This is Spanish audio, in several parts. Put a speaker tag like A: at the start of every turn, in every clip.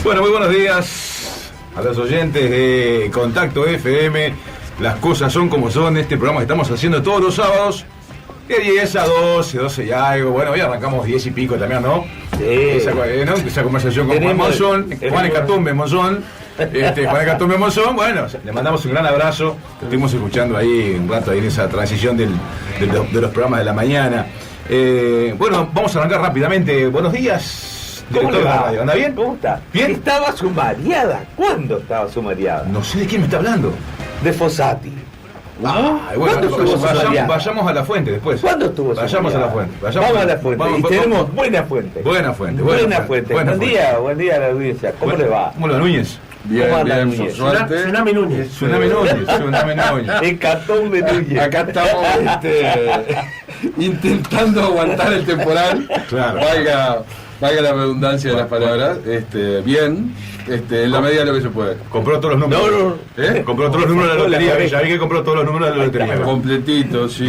A: Bueno, muy buenos días a los oyentes de Contacto FM. Las cosas son como son. Este programa que estamos haciendo todos los sábados de 10 a 12, 12 y algo. Bueno, hoy arrancamos 10 y pico también, ¿no?
B: Sí.
A: Esa conversación con Juan Monzón, Juan Hecatombe Monzón. Juan Hecatombe Monzón, bueno, le mandamos un gran abrazo. Lo estuvimos escuchando ahí un rato ahí en esa transición de los programas de la mañana. Bueno, vamos a arrancar rápidamente. Buenos días.
B: ¿Cómo le va?
A: ¿Anda bien?
B: ¿Cómo está?
A: ¿Bien?
B: Estaba sumariada. ¿Cuándo estaba sumariada?
A: No sé de quién me está hablando.
B: De Fossati.
A: Bueno, vayamos a la fuente después.
B: ¿Cuándo estuvo
A: Vayamos a la fuente.
B: Vamos a la fuente. Tenemos buena fuente.
A: Buena fuente.
B: Buen día a la audiencia. ¿Cómo le va?
A: ¿Cómo le va, Núñez?
B: Bien, ¿cómo anda
C: bien,
B: Núñez?
C: Tsunami Núñez.
A: Tsunami Núñez.
B: Hecatombe Núñez.
C: Acá estamos intentando aguantar el temporal.
A: Claro.
C: Valga la redundancia de las palabras. Bien, en la medida de lo que se puede.
A: Compró todos los números. Compró todos los números de la lotería. Ya vi que compró todos los números de la lotería.
C: Completito, sí.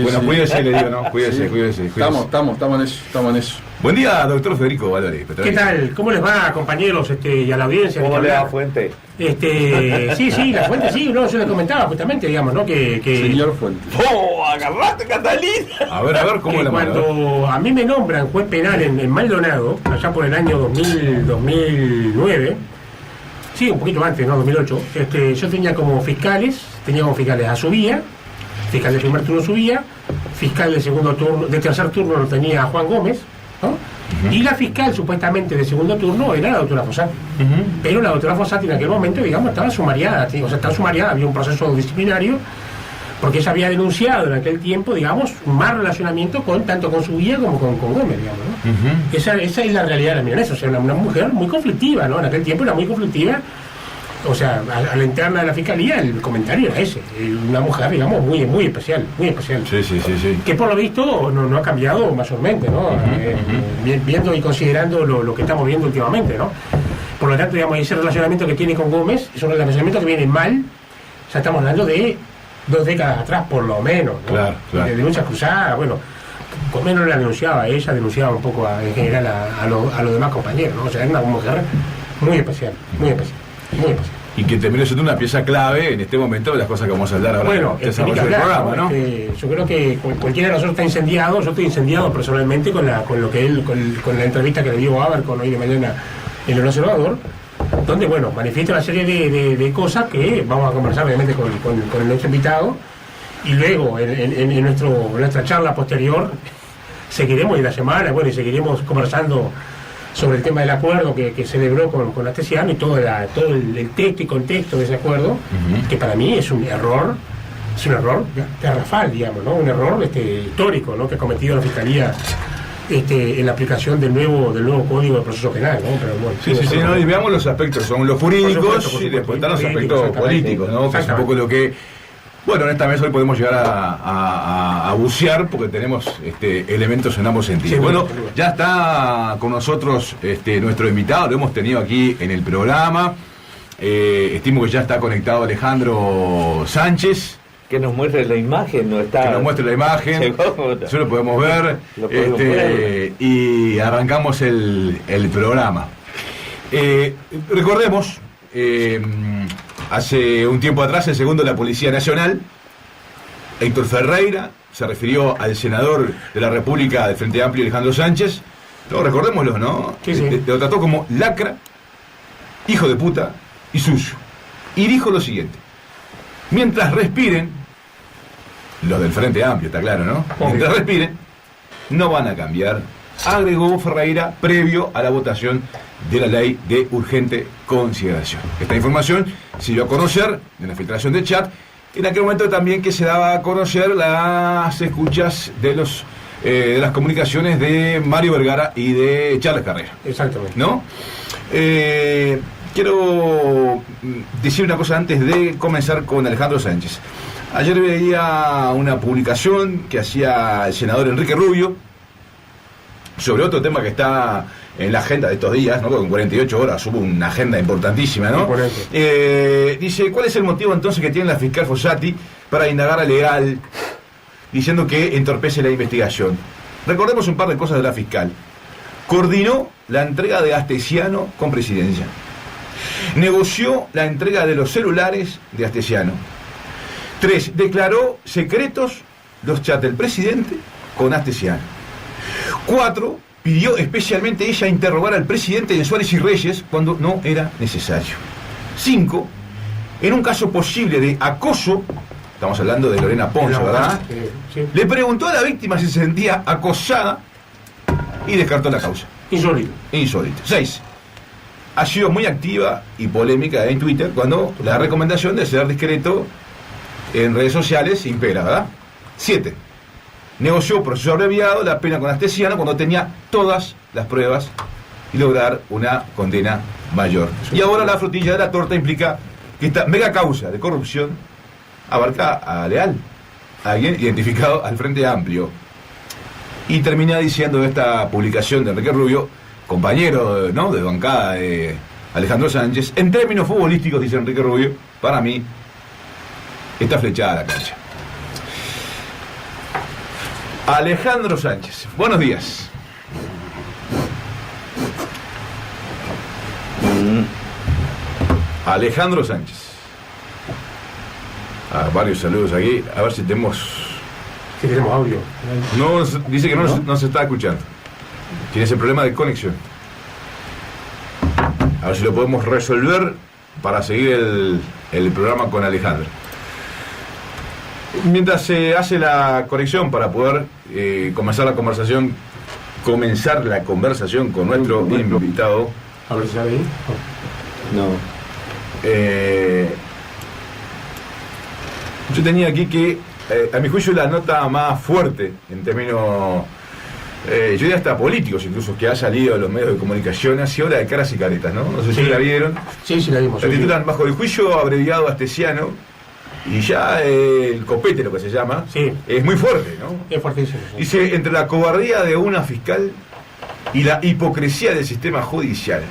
A: Bueno,
C: sí.
A: Cuídese, le digo, ¿no? Cuídese.
C: Estamos en eso.
A: Buen día, doctor Federico Valori.
D: ¿Qué tal? ¿Cómo les va, compañeros, y a la audiencia?
B: ¿Cómo le va, Fuente?
D: Sí, la Fuente, sí, no, yo les comentaba justamente, digamos, ¿no? Que
C: Señor Fuente.
B: ¡Oh, agarrate, Catalina!
A: A ver, ¿cómo
D: que
A: la mano?
D: cuando a mí me nombran juez penal en Maldonado, allá por el año 2009, sí, un poquito antes, ¿no? 2008, yo tenía como fiscales a Subía, fiscal de primer turno Subía, fiscal de segundo turno, de tercer turno lo tenía Juan Gómez, ¿no? Y la fiscal supuestamente de segundo turno era la doctora Fossati. Pero la doctora Fossati en aquel momento, digamos, estaba sumariada, había un proceso disciplinario, porque ella había denunciado en aquel tiempo, digamos, un mal relacionamiento tanto con su guía como con Gómez, digamos, ¿no? Esa es la realidad de la milanesa, o sea, una mujer muy conflictiva, ¿no? En aquel tiempo era muy conflictiva. O sea, a la interna de la fiscalía el comentario era ese, una mujer, digamos, muy especial.
A: Sí.
D: Que por lo visto no ha cambiado mayormente, ¿no? Viendo y considerando lo que estamos viendo últimamente, ¿no? Por lo tanto, digamos, ese relacionamiento que tiene con Gómez es un relacionamiento que viene mal, ya estamos hablando de 2 décadas atrás, por lo menos, ¿no?
A: Claro.
D: De luchas cruzadas, bueno, Gómez no la denunciaba a ella, denunciaba un poco en general a los demás compañeros, ¿no? O sea, era una mujer muy especial.
A: Y que terminó siendo una pieza clave en este momento de las cosas que vamos a hablar ahora.
D: Bueno,
A: Desarrollo del programa, ¿no?
D: Yo creo que cualquiera de nosotros está incendiado. Yo estoy incendiado personalmente con la entrevista que le dio Abercon hoy de mañana en El Observador, donde, bueno, manifiesta una serie de cosas que vamos a conversar obviamente con nuestro invitado, y luego en nuestra charla posterior seguiremos en la semana, bueno, y seguiremos conversando sobre el tema del acuerdo que celebró con Astesiano y todo el texto y contexto de ese acuerdo, que para mí es un error garrafal, digamos, ¿no? Un error histórico, ¿no? Que ha cometido la Fiscalía en la aplicación del nuevo Código de Proceso Penal, ¿no? Pero bueno,
A: Sí, no, y veamos los aspectos, son los jurídicos,
D: por supuesto,
A: y después están los
D: políticos,
A: aspectos políticos, ¿no? Que es un poco lo que... Bueno, en esta mesa hoy podemos llegar a bucear porque tenemos elementos en ambos sentidos.
D: Sí,
A: bueno, ya está con nosotros nuestro invitado, lo hemos tenido aquí en el programa. Estimo que ya está conectado Alejandro Sánchez.
B: Que nos muestre la imagen, ¿no está?
A: Que nos muestre la imagen, eso lo podemos ver.
B: ver.
A: Y arrancamos el programa. Recordemos... hace un tiempo atrás, el segundo de la Policía Nacional, Héctor Ferreira, se refirió al senador de la República del Frente Amplio, Alejandro Sánchez. No, recordémoslo, ¿no?
D: Sí.
A: Lo trató como lacra, hijo de puta y sucio. Y dijo lo siguiente: mientras respiren, los del Frente Amplio, está claro, ¿no? Mientras respiren, no van a cambiar, agregó Ferreira previo a la votación de la ley de urgente consideración. Esta información se dio a conocer de una filtración de chat, en aquel momento también que se daba a conocer las escuchas de las comunicaciones de Mario Vergara y de Charles Carrera.
D: Exactamente.
A: ¿No? Quiero decir una cosa antes de comenzar con Alejandro Sánchez. Ayer veía una publicación que hacía el senador Enrique Rubio sobre otro tema que está en la agenda de estos días, ¿no? Con 48 horas hubo una agenda importantísima, ¿no? Dice, ¿cuál es el motivo entonces que tiene la fiscal Fossati para indagar a Legal, diciendo que entorpece la investigación? Recordemos un par de cosas de la fiscal. coordinó la entrega de Astesiano con Presidencia. Negoció la entrega de los celulares de Astesiano. 3. Declaró secretos los chats del presidente con Astesiano. 4. Pidió especialmente ella interrogar al presidente de Suárez y Reyes cuando no era necesario. 5. En un caso posible de acoso, estamos hablando de Lorena Ponzo, ¿verdad?
D: Sí.
A: Le preguntó a la víctima si se sentía acosada y descartó la causa.
D: Insólito.
A: 6. Ha sido muy activa y polémica en Twitter cuando la recomendación de ser discreto en redes sociales impera, ¿verdad? 7. Negoció proceso abreviado, la pena con Astesiano cuando tenía todas las pruebas y lograr una condena mayor. Y ahora la frutilla de la torta implica que esta mega causa de corrupción abarca a Leal, alguien identificado al Frente Amplio. Y termina diciendo esta publicación de Enrique Rubio, compañero, ¿no?, de bancada de Alejandro Sánchez, en términos futbolísticos, dice Enrique Rubio, para mí está flechada la cancha. Alejandro Sánchez, buenos días. Alejandro Sánchez. Varios saludos aquí, a ver si tenemos...
D: Sí, tenemos audio.
A: No, dice que no se está escuchando. Tiene ese problema de conexión. A ver si lo podemos resolver para seguir el programa con Alejandro. Mientras se hace la conexión para poder comenzar la conversación con nuestro invitado.
D: A ver si sale ahí.
B: No.
A: Yo tenía aquí que, a mi juicio, la nota más fuerte en términos, yo diría hasta políticos incluso, que ha salido de los medios de comunicación, ha sido la de Caras y Caretas, ¿no? No sé si la vieron.
D: Sí, la vimos.
A: La titulan Bajo el juicio abreviado Astesiano, y ya el copete, lo que se llama,
D: sí,
A: es muy fuerte, ¿no?
D: Es fuertísimo. Sí.
A: Dice, entre la cobardía de una fiscal y la hipocresía del sistema judicial.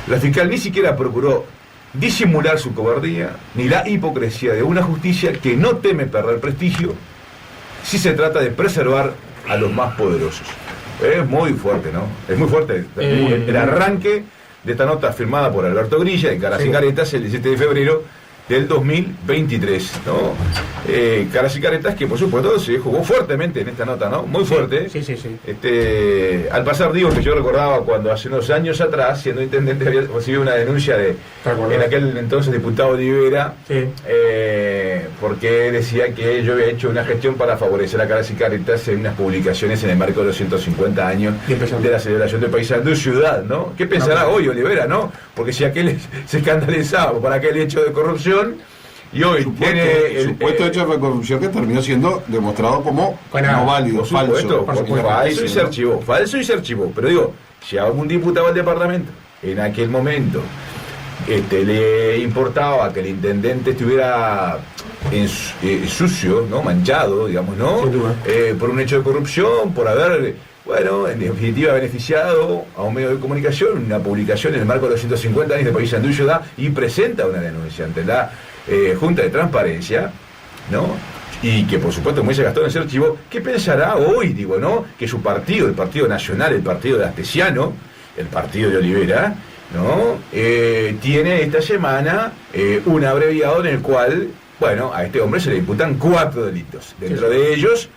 A: La fiscal ni siquiera procuró disimular su cobardía, ni la hipocresía de una justicia que no teme perder prestigio si se trata de preservar a los más poderosos. Es muy fuerte, ¿no? Es muy fuerte. El arranque de esta nota firmada por Alberto Grilla de Caras y Caretas el 17 de febrero del 2023, ¿no? Caras y Caretas que por supuesto se jugó fuertemente en esta nota, ¿no? Muy fuerte.
D: Sí.
A: Al pasar digo que yo recordaba cuando hace unos años atrás, siendo intendente, había recibido una denuncia de en aquel entonces diputado Olivera,
D: sí,
A: porque decía que yo había hecho una gestión para favorecer a Caras y Caretas en unas publicaciones en el marco de los 150 años de la celebración de Paysandú Ciudad, ¿no? ¿Qué pensará hoy Olivera, no? Porque si aquel se escandalizaba por aquel hecho de corrupción, y hoy
C: el supuesto hecho de corrupción que terminó siendo demostrado como no válido, falso.
A: Falso y se archivó. Pero digo, si a algún diputado del departamento en aquel momento le importaba que el intendente estuviera sucio, ¿no?, manchado, digamos, ¿no? Por un hecho de corrupción, por haber, bueno, en definitiva beneficiado a un medio de comunicación, una publicación en el marco de los 150 años de Paysandú Ciudad, y presenta una denuncia ante la Junta de Transparencia, ¿no? Y que por supuesto, como dice Gastón, en ese archivo, ¿qué pensará hoy, digo, no? Que su partido, el Partido Nacional, el partido de Astesiano, el partido de Olivera, ¿no? Tiene esta semana un abreviado en el cual, bueno, a este hombre se le imputan 4 delitos. Dentro de ellos,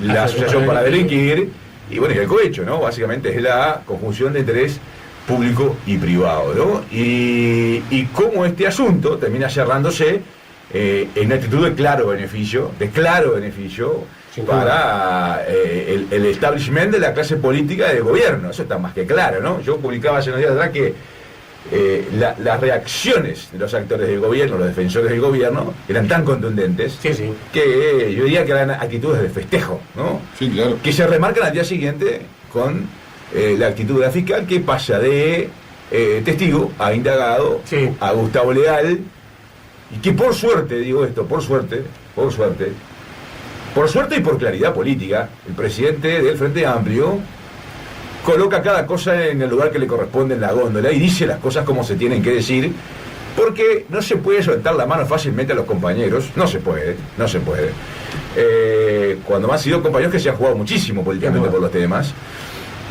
A: la asociación para delinquir y, bueno, y el cohecho, ¿no? Básicamente es la conjunción de interés público y privado, ¿no? Y cómo este asunto termina cerrándose en una actitud de claro beneficio para el establishment de la clase política y del gobierno. Eso está más que claro, ¿no? Yo publicaba hace unos días atrás que las reacciones de los actores del gobierno, los defensores del gobierno, eran tan contundentes que yo diría que eran actitudes de festejo, ¿no?
C: Sí, claro.
A: Que se remarcan al día siguiente con la actitud de la fiscal, que pasa de testigo a indagado, a Gustavo Leal, y que por suerte, digo esto, por suerte y por claridad política, el presidente del Frente Amplio coloca cada cosa en el lugar que le corresponde en la góndola y dice las cosas como se tienen que decir, porque no se puede soltar la mano fácilmente a los compañeros, no se puede. Cuando han sido compañeros que se han jugado muchísimo políticamente por los temas,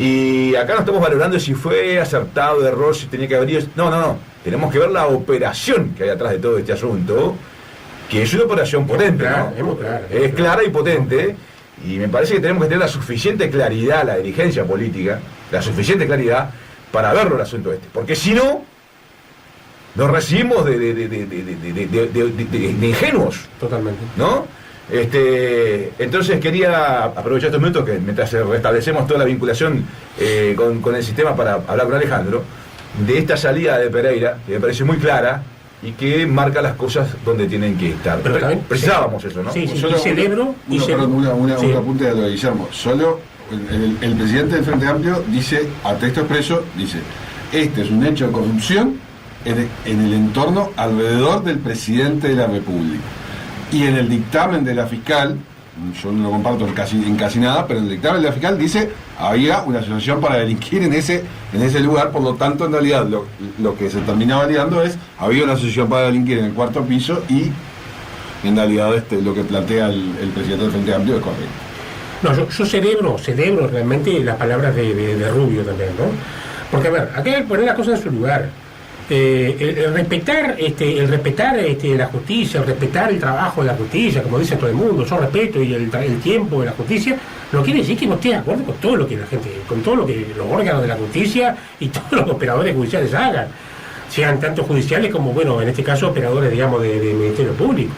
A: Y acá no estamos valorando si fue acertado, error, si tenía que haber ido. No. Tenemos que ver la operación que hay atrás de todo este asunto, que es una operación potente, ¿no? Es clara y potente. Y me parece que tenemos que tener la suficiente claridad, la dirigencia política, la suficiente claridad para verlo el asunto este. Porque si no, nos recibimos de ingenuos.
D: Totalmente.
A: ¿No? Entonces quería aprovechar estos minutos que mientras restablecemos toda la vinculación con el sistema para hablar con Alejandro, de esta salida de Pereira, que me parece muy clara y que marca las cosas donde tienen que estar.
D: Pero también,
A: precisábamos eso, ¿no?
D: Sí,
C: Solo
D: celebro.
C: Un apunte de lo de Guillermo. Solo el presidente del Frente Amplio dice, a texto expreso, dice: este es un hecho de corrupción en el entorno alrededor del presidente de la República. Y en el dictamen de la fiscal, yo no lo comparto en casi nada, pero en el dictamen de la fiscal dice había una asociación para delinquir en ese lugar, por lo tanto en realidad lo que se termina validando es había una asociación para delinquir en el cuarto piso y en realidad lo que plantea el presidente del Frente Amplio es correcto.
D: No, yo celebro realmente las palabras de Rubio también, ¿no? Porque a ver, acá hay que poner las cosas en su lugar. El respetar la justicia, el respetar el trabajo de la justicia, como dice todo el mundo, yo respeto y el tiempo de la justicia, no quiere decir que no esté de acuerdo con todo lo que con todo lo que los órganos de la justicia y todos los operadores judiciales hagan, sean tanto judiciales como, bueno, en este caso operadores, digamos, de Ministerio Público.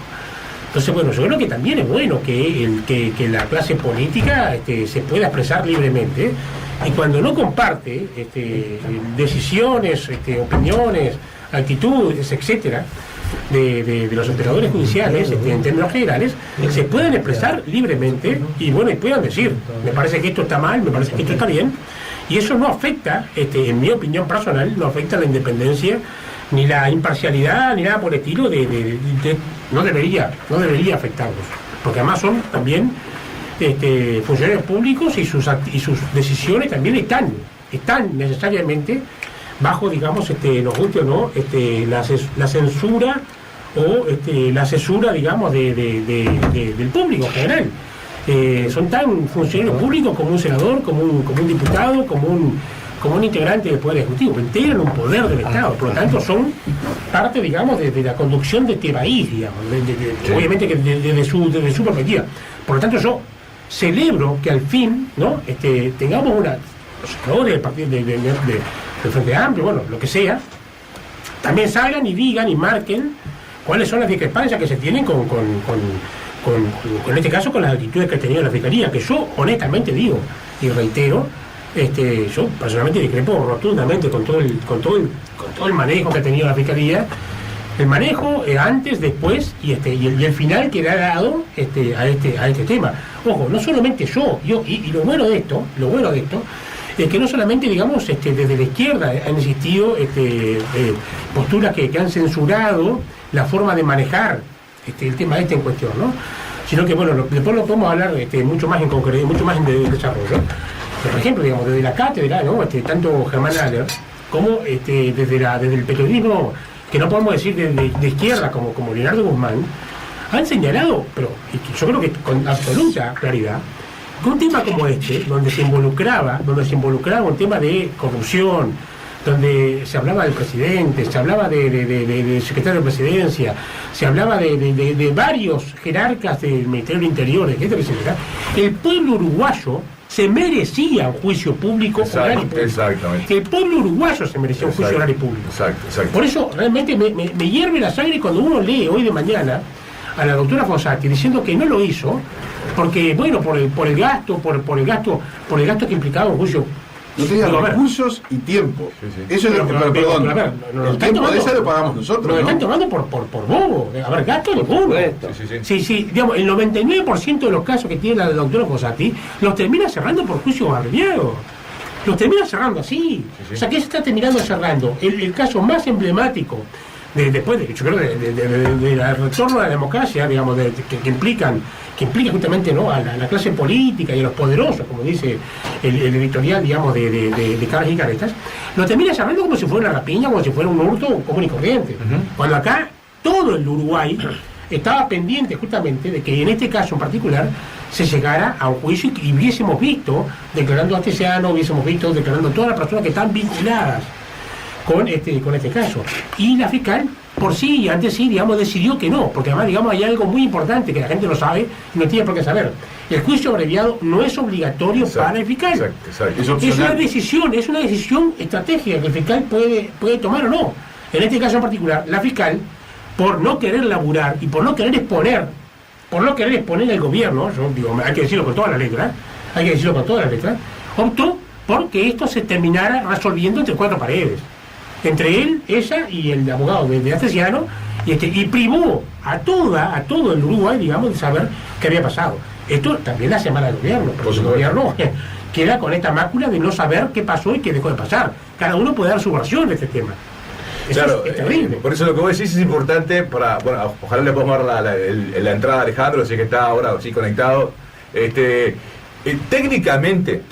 D: Entonces, bueno, yo creo que también es bueno que la clase política se pueda expresar libremente. Y cuando no comparte decisiones, opiniones, actitudes, etcétera, de los operadores judiciales, en términos generales, se puedan expresar libremente y bueno, y puedan decir, me parece que esto está mal, me parece que esto está bien, y eso no afecta, en mi opinión personal, no afecta la independencia, ni la imparcialidad, ni nada por el estilo, no debería afectarlos, porque además son también funcionarios públicos y sus decisiones también están necesariamente bajo, digamos, nos guste o no, la censura o la cesura, digamos, del público en general. Son tan funcionarios públicos como un senador, como un diputado, como un integrante del Poder Ejecutivo, integran un poder del Estado, por lo tanto son parte, digamos, de la conducción de este país, digamos, obviamente que desde su perspectiva. Por lo tanto yo celebro que al fin, ¿no? Tengamos los senadores del partido del Frente Amplio, bueno, lo que sea, también salgan y digan y marquen cuáles son las discrepancias que se tienen con este caso, con las actitudes que ha tenido la Fiscalía, que yo honestamente digo y reitero, yo personalmente discrepo rotundamente con todo el manejo que ha tenido la Fiscalía. El manejo antes, después y el final que le ha dado a este tema. Ojo, no solamente yo y lo bueno de esto es que no solamente, digamos, desde la izquierda han existido posturas que han censurado la forma de manejar el tema en cuestión, ¿no? Sino que, bueno, después lo podemos hablar mucho más en concreto, mucho más en desarrollo. Por ejemplo, digamos, desde la cátedra, ¿no? Tanto Germán Aller como desde el periodismo, que no podemos decir de izquierda como Leonardo Guzmán, han señalado, pero yo creo que con absoluta claridad, que un tema como donde se involucraba un tema de corrupción, donde se hablaba del presidente, se hablaba del secretario de presidencia, se hablaba de varios jerarcas del Ministerio del Interior, etcétera, el pueblo uruguayo se merecía un juicio público oral y público.
A: Exactamente.
D: El pueblo uruguayo se merecía un juicio oral y público.
A: Exacto.
D: Por eso realmente me hierve la sangre cuando uno lee hoy de mañana a la doctora Fossati diciendo que no lo hizo porque, bueno, por el gasto que implicaba un juicio.
C: No tenía recursos y tiempo. Sí. Eso es lo que, perdón, el tiempo de esa lo pagamos nosotros.
D: Lo están tomando por bobo. A ver, gasto de bobo. Sí, digamos, el 99% de los casos que tiene la doctora Fossati los termina cerrando por juicios abreviados. Los termina cerrando así. O sea, ¿qué se está terminando cerrando? El caso más emblemático después yo creo del retorno a la democracia, digamos, que implica justamente, ¿no?, a la clase política y a los poderosos, como dice el editorial, digamos, de Caras y Caretas, lo termina cerrando como si fuera una rapiña, como si fuera un hurto común y corriente. Cuando acá todo el Uruguay estaba pendiente justamente de que en este caso en particular se llegara a un juicio y hubiésemos visto, declarando a Astesiano, hubiésemos visto declarando a todas las personas que están vinculadas con este caso. Y la fiscal, por sí, antes sí, digamos, decidió que no, porque además, digamos, hay algo muy importante que la gente no sabe y no tiene por qué saber. El juicio abreviado no es obligatorio para el fiscal.
C: Exacto.
D: Es una decisión estratégica que el fiscal puede tomar o no. En este caso en particular, la fiscal, por no querer laburar y por no querer exponer al gobierno, yo digo, hay que decirlo con todas las letras, optó porque esto se terminara resolviendo entre cuatro paredes. Entre él, ella y el abogado de Astesiano, y privó a todo el Uruguay, digamos, de saber qué había pasado. Esto también le hace mal al gobierno, porque el gobierno queda con esta mácula de no saber qué pasó y qué dejó de pasar. Cada uno puede dar su versión de este tema.
A: Claro,
D: es terrible.
A: Por eso lo que vos decís es importante para, bueno, ojalá le podamos dar la entrada a Alejandro, si es que está ahora sí conectado. Técnicamente,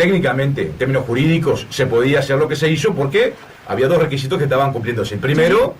A: en términos jurídicos, se podía hacer lo que se hizo porque había dos requisitos que estaban cumpliéndose. El primero,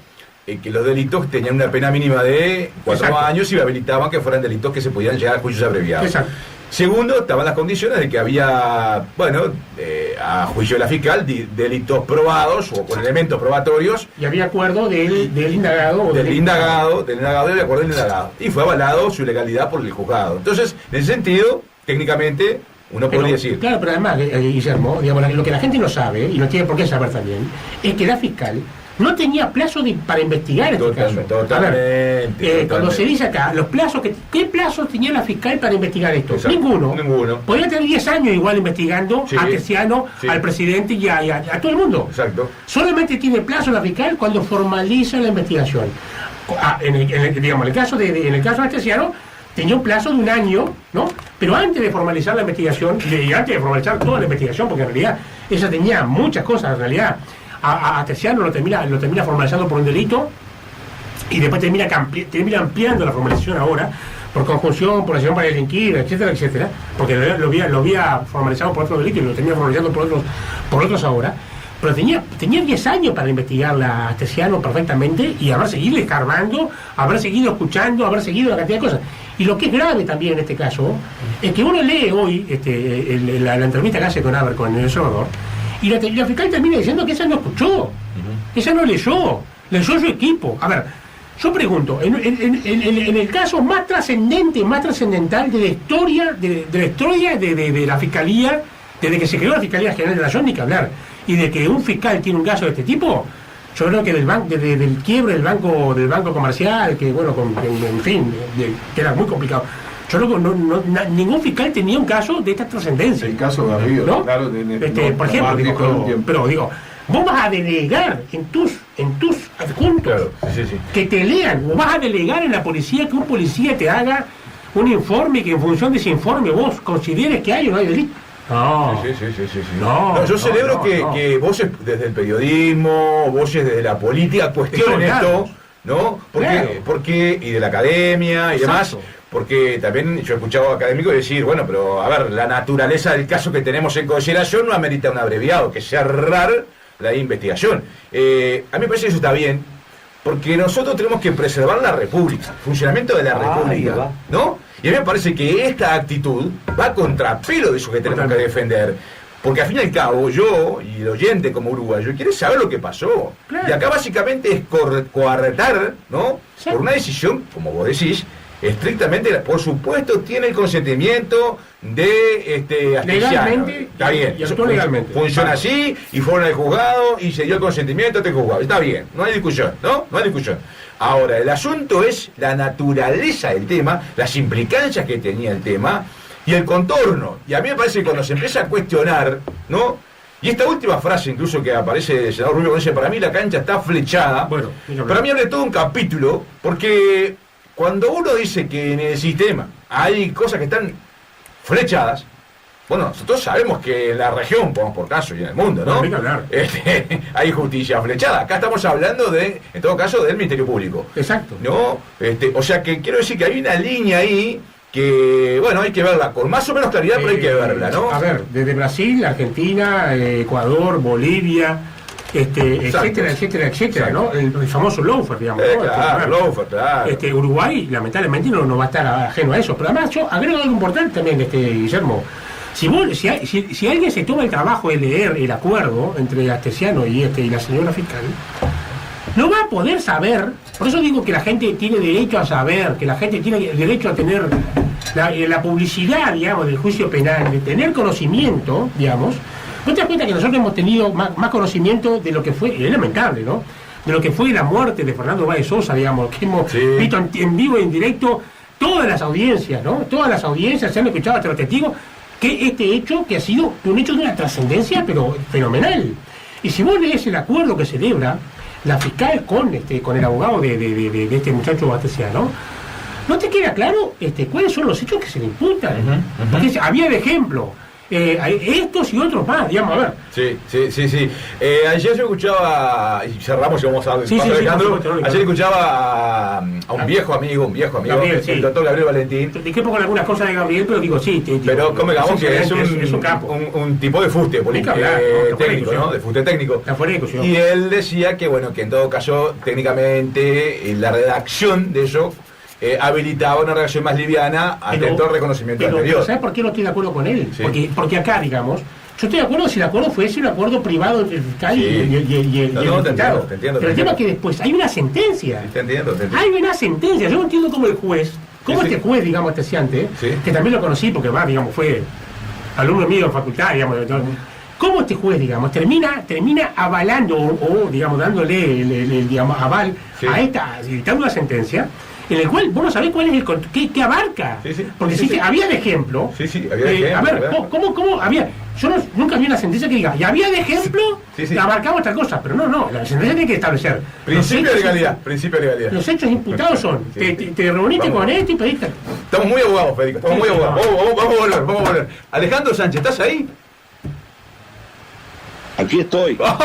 A: que los delitos tenían una pena mínima de 4 años y habilitaban que fueran delitos que se podían llegar a juicios abreviados.
D: Exacto.
A: Segundo, estaban las condiciones de que había, a juicio de la fiscal, delitos probados o con elementos probatorios.
D: Y había acuerdo del indagado.
A: Del indagado, y de acuerdo del indagado. Y fue avalado su legalidad por el juzgado. Entonces, en ese sentido, técnicamente, uno podría decir.
D: Claro, pero además, Guillermo, digamos, lo que la gente no sabe, y no tiene por qué saber también, es que la fiscal no tenía plazo para investigar este caso.
A: Totalmente.
D: Cuando se dice acá, los plazos, ¿qué plazos tenía la fiscal para investigar esto?
A: Exacto. Ninguno.
D: Podría tener 10 años igual investigando a Astesiano, al presidente y a todo el mundo.
A: Exacto.
D: Solamente tiene plazo la fiscal cuando formaliza la investigación. En el caso de Astesiano, tenía un plazo de 1 año, ¿no? Pero antes de formalizar la investigación, y antes de formalizar toda la investigación, porque en realidad ella tenía muchas cosas, en realidad, a Astesiano lo termina formalizando por un delito y después termina ampliando la formalización ahora por conjunción, por acción para delinquir, etcétera, porque lo había formalizado por otro delito y lo termina formalizando por otros ahora. Pero tenía 10 años para investigarla a Astesiano perfectamente y haber seguido escarbando, haber seguido escuchando, haber seguido una cantidad de cosas. Y lo que es grave también en este caso es que uno lee hoy la entrevista que hace con El Observador y la fiscal termina diciendo que ella no escuchó, ella no leyó su equipo. A ver, yo pregunto, en el caso más trascendental de la historia de la Fiscalía, desde que se creó la Fiscalía General de la Nación, ni que hablar, y de que un fiscal tiene un caso de este tipo, yo creo que del quiebre del banco comercial, que bueno, en fin, que era muy complicado. Yo creo que ningún fiscal tenía un caso de esta trascendencia.
C: El caso de Río,
D: ¿no?
C: Claro,
D: por ejemplo, pero vos vas a delegar en tus adjuntos que te lean, o vas a delegar en la policía que un policía te haga un informe que en función de ese informe vos consideres que hay o no hay delito. No.
A: Sí. No, yo celebro que voces desde el periodismo, voces desde la política cuestionen esto, ¿no? Porque y de la academia y demás. Porque también yo he escuchado académicos decir, bueno, pero a ver, la naturaleza del caso que tenemos en consideración no amerita un abreviado, que cerrar la investigación. A mí me parece que eso está bien, porque nosotros tenemos que preservar la República, el funcionamiento de la República, ¿no? Y a mí me parece que esta actitud va a contrapelo de eso que tenemos que defender. Porque al fin y al cabo, yo y el oyente como uruguayo quiere saber lo que pasó. Claro. Y acá básicamente es coartar, ¿no? Sí. Por una decisión, como vos decís, estrictamente, por supuesto, tiene el consentimiento de
D: legalmente.
A: Está bien.
D: Y actuó legalmente.
A: Funciona así, y fueron al juzgado, y se dio el consentimiento del juzgado. Está bien, no hay discusión, ¿no? No hay discusión. Ahora, el asunto es la naturaleza del tema, las implicancias que tenía el tema, y el contorno. Y a mí me parece que cuando se empieza a cuestionar, ¿no? Y esta última frase, incluso que aparece del senador Rubio, dice, para mí la cancha está flechada. Bueno, para mí abre todo un capítulo, porque cuando uno dice que en el sistema hay cosas que están flechadas, bueno, nosotros sabemos que en la región, por caso, y en el mundo, ¿no? Hay justicia flechada. Acá estamos hablando en todo caso, del Ministerio Público.
D: Exacto.
A: ¿No? O sea que quiero decir que hay una línea ahí que, bueno, hay que verla con más o menos claridad, pero hay que verla, ¿no?
D: A ver, desde Brasil, Argentina, Ecuador, Bolivia, etcétera, ¿no? El famoso lawfare, digamos. ¿no?
A: Claro, lawfare, claro.
D: Uruguay, lamentablemente, no va a estar ajeno a eso. Pero además, yo agrego algo importante también, Guillermo. Si alguien se toma el trabajo de leer el acuerdo entre Astesiano y la señora fiscal, no va a poder saber. Por eso digo que la gente tiene derecho a saber, que la gente tiene derecho a tener la publicidad, digamos, del juicio penal, de tener conocimiento, digamos. ¿No te das cuenta que nosotros hemos tenido más conocimiento de lo que fue, y es lamentable, ¿no? De lo que fue la muerte de Fernando Báez Sosa, digamos, que hemos visto en vivo y en directo todas las audiencias, ¿no? Todas las audiencias se han escuchado hasta los testigos que este hecho, que ha sido un hecho de una trascendencia, pero fenomenal. Y si vos lees el acuerdo que celebra la fiscal con el abogado de este muchacho Astesiano, ¿no te queda claro cuáles son los hechos que se le imputan? Porque había de ejemplo estos y otros más, digamos, a ver.
A: Sí. Ayer yo escuchaba, y cerramos y vamos a Alejandro. Ayer escuchaba a un viejo amigo, Gabriel, el doctor Gabriel Valentín.
D: Discrepo con algunas cosas de Gabriel, pero digo,
A: pero convengamos que es un capo. Un tipo de fuste técnico, ¿no? De fuste técnico. Y él decía que, bueno, que en todo caso, técnicamente, la redacción de eso habilitaba una reacción más liviana ante todo el reconocimiento anterior.
D: ¿Sabes por qué no estoy de acuerdo con él? Sí. Porque acá, digamos, yo estoy de acuerdo si el acuerdo fuese un acuerdo privado entre el fiscal y el diputado.
A: Te entiendo.
D: Pero el tema es que después hay una sentencia.
A: Te entiendo.
D: Hay una sentencia. Yo no entiendo cómo el juez, juez, digamos, Astesiante, que también lo conocí porque más, digamos, fue alumno mío en facultad, digamos, cómo este juez, digamos, termina avalando o digamos, dándole el digamos, aval a dictando una sentencia en el cual vos no sabés cuál es qué abarca. Porque había de ejemplo.
A: Había de ejemplo.
D: A ver, ¿cómo había? Yo nunca vi una sentencia que diga, y había de ejemplo, abarcamos tal cosa, pero no, la sentencia tiene que establecer.
A: Principio de legalidad.
D: Los hechos imputados son, te reuniste con este y pediste.
A: Estamos muy abogados, Federico, estamos muy abogados. Vamos a volver. Alejandro Sánchez, ¿estás ahí?
B: Aquí estoy.
A: Bueno.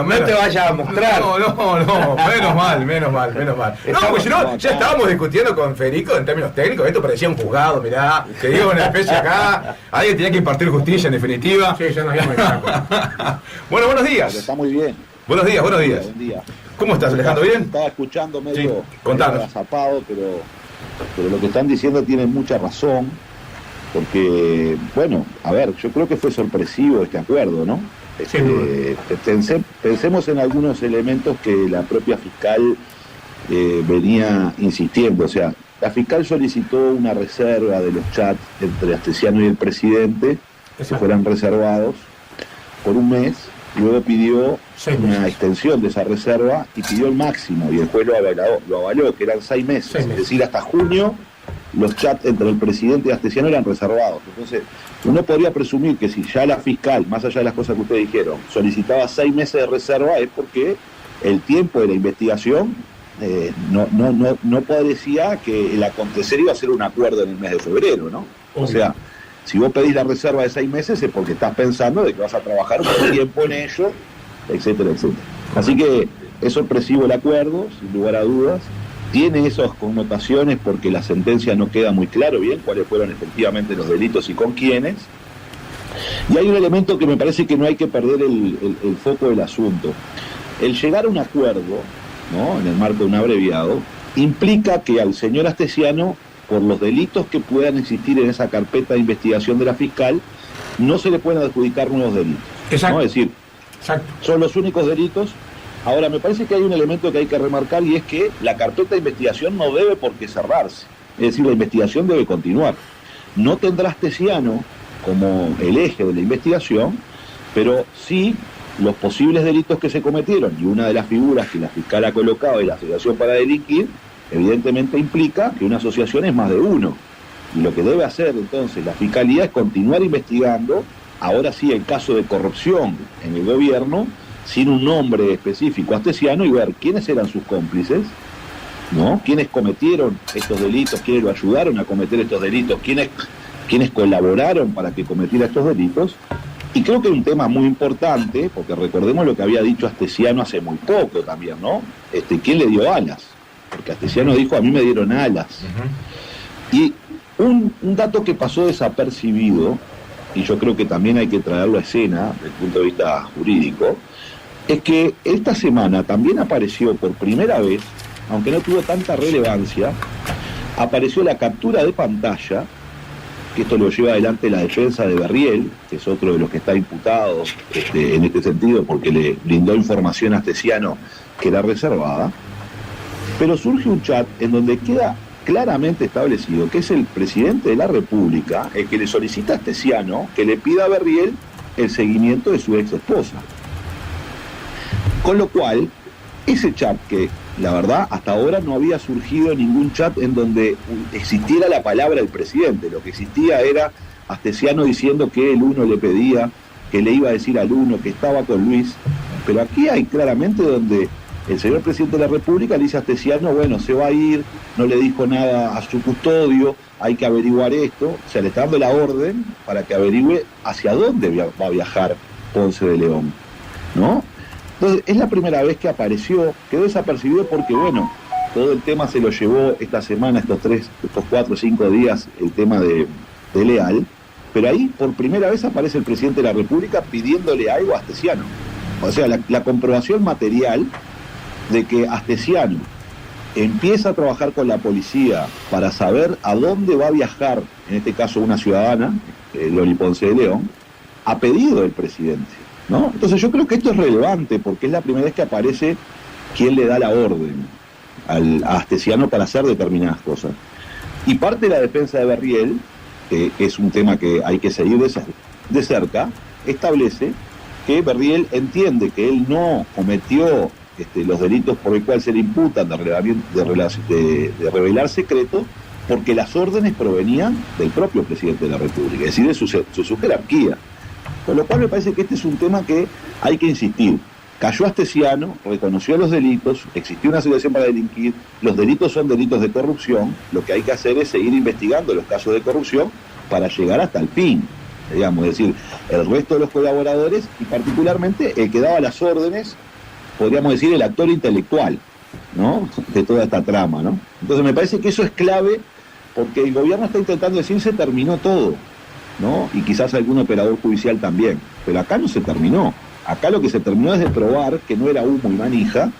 B: No te vayas a mostrar.
A: No, menos mal. No, porque si no, ya estábamos discutiendo con Federico en términos técnicos. Esto parecía un juzgado, mirá. Te digo una especie acá. Alguien tenía que impartir justicia, en definitiva.
D: Sí, ya nos íbamos
A: Bueno, buenos días.
B: Está muy bien.
A: Buenos días.
B: Buen día.
A: ¿Cómo estás, Alejandro? ¿Bien?
B: Estaba escuchando medio
A: agazapado,
B: pero lo que están diciendo tiene mucha razón. Porque, bueno, a ver, yo creo que fue sorpresivo este acuerdo, ¿no? Pensemos en algunos elementos que la propia fiscal venía insistiendo. O sea, la fiscal solicitó una reserva de los chats entre Astesiano y el presidente, que fueran reservados por un mes, y luego pidió una extensión de esa reserva y pidió el máximo, y el juez lo avaló, que eran 6 meses, es decir, hasta junio. Los chats entre el presidente y Astesiano eran reservados. Entonces, uno podría presumir que si ya la fiscal, más allá de las cosas que ustedes dijeron, solicitaba 6 meses de reserva, es porque el tiempo de la investigación no parecía que el acontecer iba a ser un acuerdo en el mes de febrero, ¿no? O sea, si vos pedís la reserva de 6 meses es porque estás pensando de que vas a trabajar un tiempo en ello, etcétera. Así que es sorpresivo el acuerdo, sin lugar a dudas. Tiene esas connotaciones porque la sentencia no queda muy claro bien cuáles fueron efectivamente los delitos y con quiénes. Y hay un elemento que me parece que no hay que perder el foco del asunto. El llegar a un acuerdo, ¿no?, en el marco de un abreviado, implica que al señor Astesiano, por los delitos que puedan existir en esa carpeta de investigación de la fiscal, no se le pueden adjudicar nuevos delitos.
D: Exacto.
B: ¿No? Es decir, son los únicos delitos. Ahora, me parece que hay un elemento que hay que remarcar, y es que la carpeta de investigación no debe por qué cerrarse. Es decir, la investigación debe continuar. No tendrá Astesiano como el eje de la investigación, pero sí los posibles delitos que se cometieron, y una de las figuras que la fiscal ha colocado es la asociación para delinquir, evidentemente implica que una asociación es más de uno. Y lo que debe hacer entonces la Fiscalía es continuar investigando, ahora sí el caso de corrupción en el gobierno, sin un nombre específico Astesiano, y ver quiénes eran sus cómplices, ¿no? Quiénes cometieron estos delitos, quiénes lo ayudaron a cometer estos delitos, quiénes colaboraron para que cometiera estos delitos. Y creo que es un tema muy importante, porque recordemos lo que había dicho Astesiano hace muy poco también, ¿no? ¿Quién le dio alas? Porque Astesiano dijo, a mí me dieron alas. Y un dato que pasó desapercibido y yo creo que también hay que traerlo a escena desde el punto de vista jurídico, es que esta semana también apareció por primera vez, aunque no tuvo tanta relevancia, apareció la captura de pantalla, que esto lo lleva adelante la defensa de Berriel, que es otro de los que está imputado en este sentido, porque le brindó información a Astesiano que era reservada, pero surge un chat en donde queda claramente establecido que es el presidente de la República el que le solicita a Astesiano que le pida a Berriel el seguimiento de su ex esposa. Con lo cual, ese chat que la verdad hasta ahora no había surgido ningún chat en donde existiera la palabra del presidente, lo que existía era Astesiano diciendo que el uno le pedía, que le iba a decir al uno que estaba con Luis, pero aquí hay claramente donde el señor presidente de la República le dice a Astesiano, bueno, se va a ir, no le dijo nada a su custodio, hay que averiguar esto, o sea, le está dando la orden para que averigüe hacia dónde va a viajar Ponce de León, ¿no? Entonces, es la primera vez que apareció, quedó desapercibido porque, bueno, todo el tema se lo llevó esta semana, estos 4 o 5 días, el tema de Leal, pero ahí por primera vez aparece el presidente de la República pidiéndole algo a Astesiano. O sea, la comprobación material de que Astesiano empieza a trabajar con la policía para saber a dónde va a viajar, en este caso una ciudadana, Loli Ponce de León, a pedido del presidente, ¿no? Entonces yo creo que esto es relevante porque es la primera vez que aparece quien le da la orden a Astesiano para hacer determinadas cosas. Y parte de la defensa de Berriel, que es un tema que hay que seguir de cerca, establece que Berriel entiende que él no cometió los delitos por el cual se le imputan de revelar secretos, porque las órdenes provenían del propio presidente de la República, es decir, de su jerarquía. Con lo cual me parece que este es un tema que hay que insistir. Cayó Astesiano, reconoció los delitos, existió una situación para delinquir, los delitos son delitos de corrupción, lo que hay que hacer es seguir investigando los casos de corrupción para llegar hasta el fin, digamos, es decir, el resto de los colaboradores y particularmente el que daba las órdenes, podríamos decir el actor intelectual, ¿no?, de toda esta trama, ¿no? Entonces me parece que eso es clave porque el gobierno está intentando decir se terminó todo, ¿no? Y quizás algún operador judicial también, pero acá no se terminó. Acá lo que se terminó es de probar que no era humo y manija,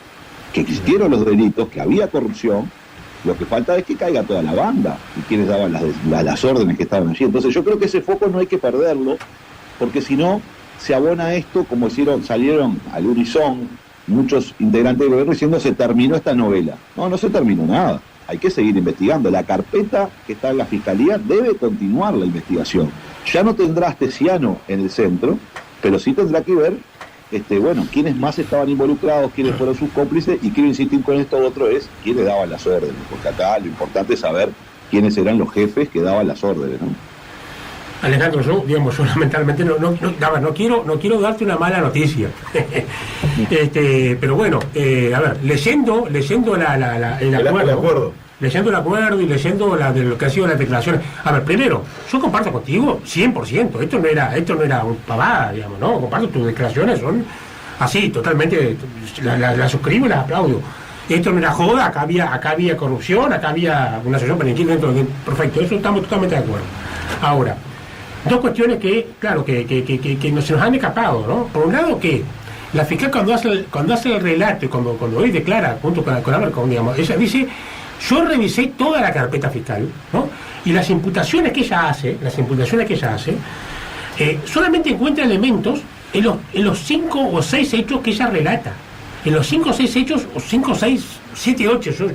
B: que existieron los delitos, que había corrupción, lo que falta es que caiga toda la banda y quienes daban las órdenes que estaban allí. Entonces yo creo que ese foco no hay que perderlo, porque si no se abona esto, como salieron al unisón muchos integrantes del gobierno diciendo se terminó esta novela. No, no se terminó nada. Hay que seguir investigando. La carpeta que está en la Fiscalía debe continuar la investigación. Ya no tendrá Astesiano en el centro, pero sí tendrá que ver, bueno, quiénes más estaban involucrados, quiénes fueron sus cómplices, y quiero insistir con esto otro es quiénes daban las órdenes, porque acá lo importante es saber quiénes eran los jefes que daban las órdenes, ¿no?
D: Alejandro, yo lamentablemente no quiero darte una mala noticia. Pero bueno, a ver, leyendo el acuerdo, leyendo el acuerdo y leyendo de lo que ha sido las declaraciones. A ver, primero, yo comparto contigo 100%. Esto no era un pavada, digamos, ¿no? Comparto tus declaraciones, son así, totalmente, las suscribo y las aplaudo. Esto no era joda, acá había corrupción, acá había una asociación para dentro de... Perfecto, eso estamos totalmente de acuerdo. Ahora, dos cuestiones que, claro, que se nos han escapado, ¿no? Por un lado, que la fiscal cuando hace el relato y cuando hoy declara, junto con Abercón, digamos, ella dice, yo revisé toda la carpeta fiscal, ¿no? Y las imputaciones que ella hace, solamente encuentra elementos en los 5 o 6 hechos que ella relata. En los 5 o 6 hechos, o 5 o 6, 7, 8, yo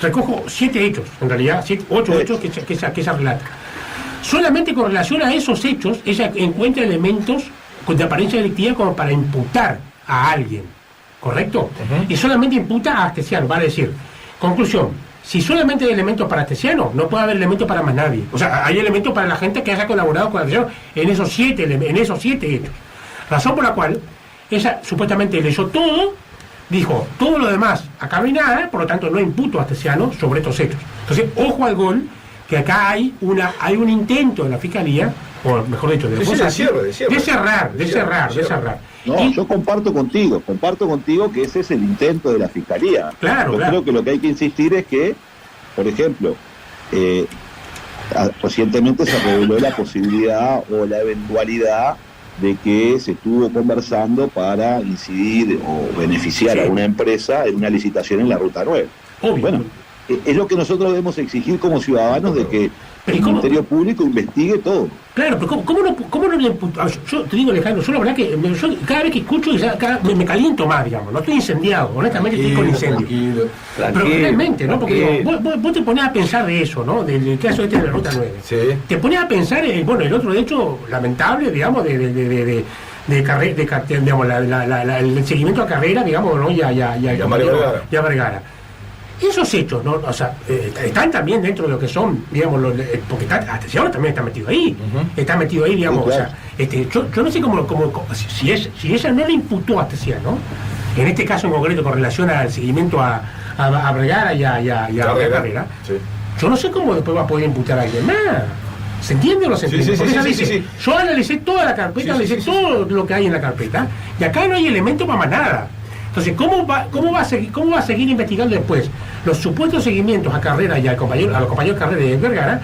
D: recojo 7 hechos, en realidad, 8 hechos que ella relata. Solamente con relación a esos hechos, ella encuentra elementos de apariencia delictiva como para imputar a alguien, ¿correcto? Uh-huh. Y solamente imputa a Astesiano, vale decir, conclusión, si solamente hay elementos para Astesiano, no puede haber elementos para más nadie. O sea, hay elementos para la gente que haya colaborado con Astesiano en esos 7 hechos. Razón por la cual ella supuestamente leyó todo, dijo, todo lo demás, acá no hay nada, por lo tanto no imputo a Astesiano sobre estos hechos. Entonces, ojo al gol, que acá hay un intento de la Fiscalía, o mejor dicho, de cerrar.
B: No, yo comparto contigo que ese es el intento de la Fiscalía.
D: Claro.
B: Creo que lo que hay que insistir es que, por ejemplo, recientemente se reveló la posibilidad o la eventualidad de que se estuvo conversando para incidir o beneficiar a una empresa en una licitación en la Ruta 9.
D: Obvio.
B: Bueno, es lo que nosotros debemos exigir como ciudadanos, de que el Ministerio Público investigue todo.
D: Claro, pero ¿cómo no le imputamos? Yo te digo, Alejandro, yo la verdad que cada vez que escucho me caliento más, digamos. No estoy incendiado, honestamente estoy con incendio. Pero realmente, ¿no? Porque digo, vos te ponés a pensar de eso, ¿no? Del caso este de la Ruta 9.
A: Sí.
D: Te ponés a pensar, bueno, el otro hecho lamentable, digamos, de digamos, el seguimiento a Carrera, digamos, ¿no? Y a Vergara. Esos hechos, ¿no? O sea, están también dentro de lo que son, digamos, porque Astesiano también está metido ahí. Está metido ahí, digamos, sí, claro. O sea, yo no sé cómo si ella no le imputó a Astesiano, en este caso en concreto con relación al seguimiento a Vergara y a Carrera, sí. Yo no sé cómo después va a poder imputar a alguien más. ¿Se entiende o no se entiende? Sí. Yo analicé toda la carpeta, analicé todo lo que hay en la carpeta, y acá no hay elemento para más nada. Entonces, ¿cómo va a seguir investigando después los supuestos seguimientos a Carrera y a los compañeros Carrera y Vergara?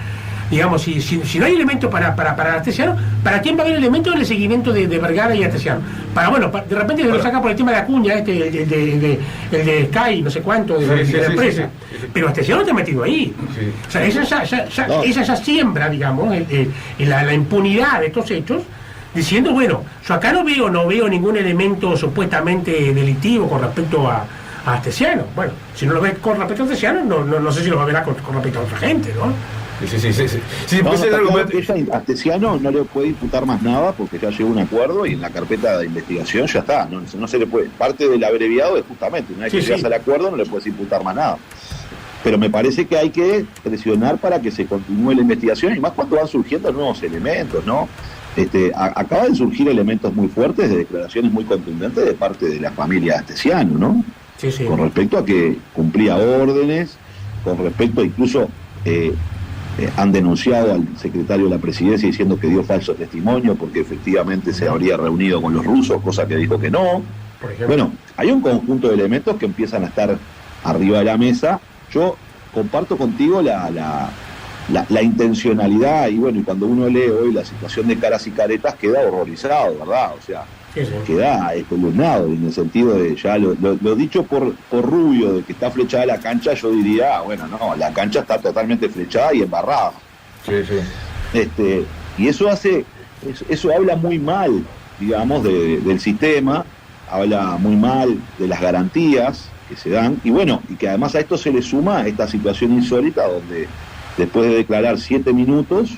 D: Digamos, si no hay elementos para Astesiano, ¿para quién va a haber elementos en el seguimiento de Vergara y Astesiano? De repente se lo saca por el tema de Acuña, el de Sky, no sé cuánto, de la empresa. Sí. Pero Astesiano está metido ahí. Sí. O sea, ella ya siembra, digamos, la impunidad de estos hechos, diciendo, bueno, yo acá no veo ningún elemento supuestamente delictivo con respecto a Astesiano. Bueno, si no lo ves con respecto a Astesiano, no sé si lo va a ver con respecto a otra gente, ¿no?
B: Sí, Astesiano no le puede imputar más nada porque ya llegó un acuerdo y en la carpeta de investigación ya está. No se le puede. Parte del abreviado es justamente, una vez que llegas al acuerdo no le puedes imputar más nada. Pero me parece que hay que presionar para que se continúe la investigación, y más cuando van surgiendo nuevos elementos, ¿no? Acaban de surgir elementos muy fuertes, de declaraciones muy contundentes de parte de la familia Astesiano, ¿no? Sí. Con respecto a que cumplía órdenes, con respecto incluso han denunciado al secretario de la presidencia diciendo que dio falso testimonio porque efectivamente se habría reunido con los rusos, cosa que dijo que no. Bueno, hay un conjunto de elementos que empiezan a estar arriba de la mesa. Yo comparto contigo la intencionalidad, y bueno, y cuando uno lee hoy la situación de Caras y Caretas queda horrorizado, ¿verdad? O sea, queda columnado en el sentido de, ya lo dicho por Rubio, de que está flechada la cancha, yo diría, bueno, no, la cancha está totalmente flechada y embarrada. Y eso habla muy mal, digamos, del sistema, habla muy mal de las garantías que se dan, y bueno, y que además a esto se le suma esta situación insólita donde después de declarar 7 minutos,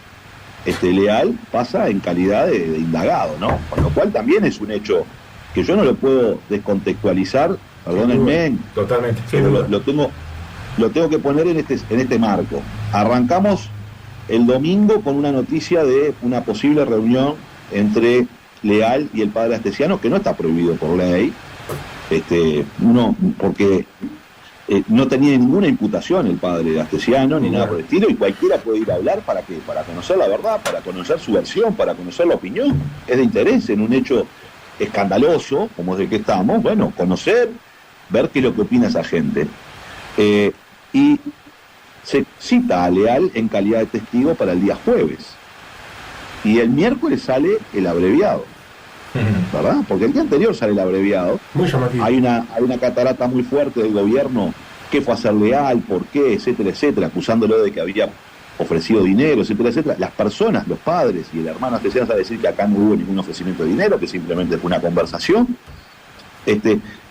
B: Leal pasa en calidad de indagado, ¿no? Con lo cual también es un hecho que yo no lo puedo descontextualizar, perdónenme,
A: totalmente.
B: Pero lo tengo que poner en este marco. Arrancamos el domingo con una noticia de una posible reunión entre Leal y el padre Astesiano, que no está prohibido por ley, porque no tenía ninguna imputación el padre de Astesiano, ni nada por el estilo, y cualquiera puede ir a hablar para conocer la verdad, para conocer su versión, para conocer la opinión. Es de interés en un hecho escandaloso, como es el que estamos, bueno, conocer, ver qué es lo que opina esa gente. Y se cita a Leal en calidad de testigo para el día jueves. Y el miércoles sale el abreviado, ¿verdad? Porque el día anterior sale el abreviado.
D: Muy llamativo.
B: Hay una catarata muy fuerte del gobierno, qué fue a hacer Leal, por qué, etcétera, acusándolo de que había ofrecido dinero, etcétera. Las personas, los padres y el hermano Astesiano a decir que acá no hubo ningún ofrecimiento de dinero, que simplemente fue una conversación.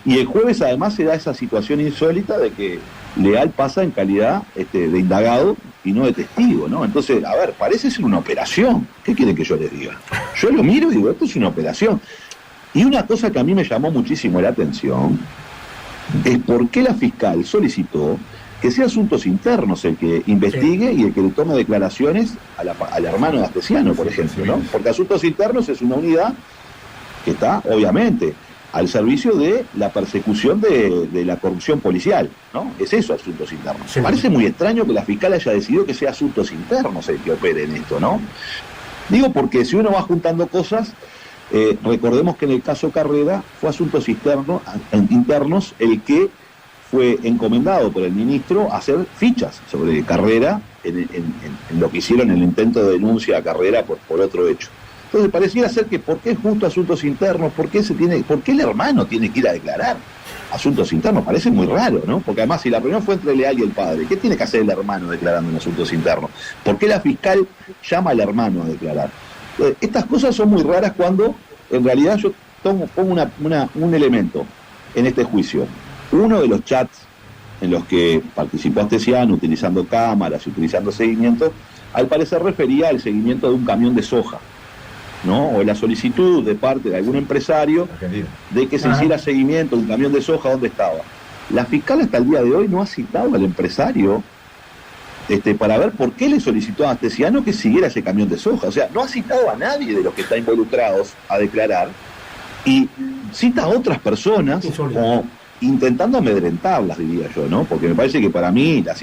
B: Y el jueves además se da esa situación insólita de que Leal pasa en calidad de indagado y no de testigo, ¿no? Entonces, a ver, parece ser una operación. ¿Qué quieren que yo les diga? Yo lo miro y digo, esto es una operación. Y una cosa que a mí me llamó muchísimo la atención es por qué la fiscal solicitó que sea Asuntos Internos el que investigue y el que le tome declaraciones al hermano de Astesiano, por ejemplo, ¿no? Porque Asuntos Internos es una unidad que está, obviamente, al servicio de la persecución de la corrupción policial, ¿no? Es eso, Asuntos Internos. Sí. Parece muy extraño que la fiscal haya decidido que sea Asuntos Internos el que opere en esto, ¿no? Digo porque si uno va juntando cosas, recordemos que en el caso Carrera fue Asuntos Internos el que fue encomendado por el ministro a hacer fichas sobre Carrera en lo que hicieron en el intento de denuncia a Carrera por otro hecho. Entonces pareciera ser que ¿por qué justo asuntos internos? ¿Por qué el hermano tiene que ir a declarar asuntos internos? Parece muy raro, ¿no? Porque además si la reunión fue entre Leal y el padre, ¿qué tiene que hacer el hermano declarando en asuntos internos? ¿Por qué la fiscal llama al hermano a declarar? Estas cosas son muy raras cuando en realidad yo pongo un elemento en este juicio. Uno de los chats en los que participó Astesiano utilizando cámaras, utilizando seguimiento, al parecer refería al seguimiento de un camión de soja, ¿no? O la solicitud de parte de algún empresario de que se hiciera seguimiento de un camión de soja donde estaba. La fiscal hasta el día de hoy no ha citado al empresario para ver por qué le solicitó a Astesiano que siguiera ese camión de soja. O sea, no ha citado a nadie de los que están involucrados a declarar y cita a otras personas como intentando amedrentarlas, diría yo, ¿no? Porque me parece que para mí la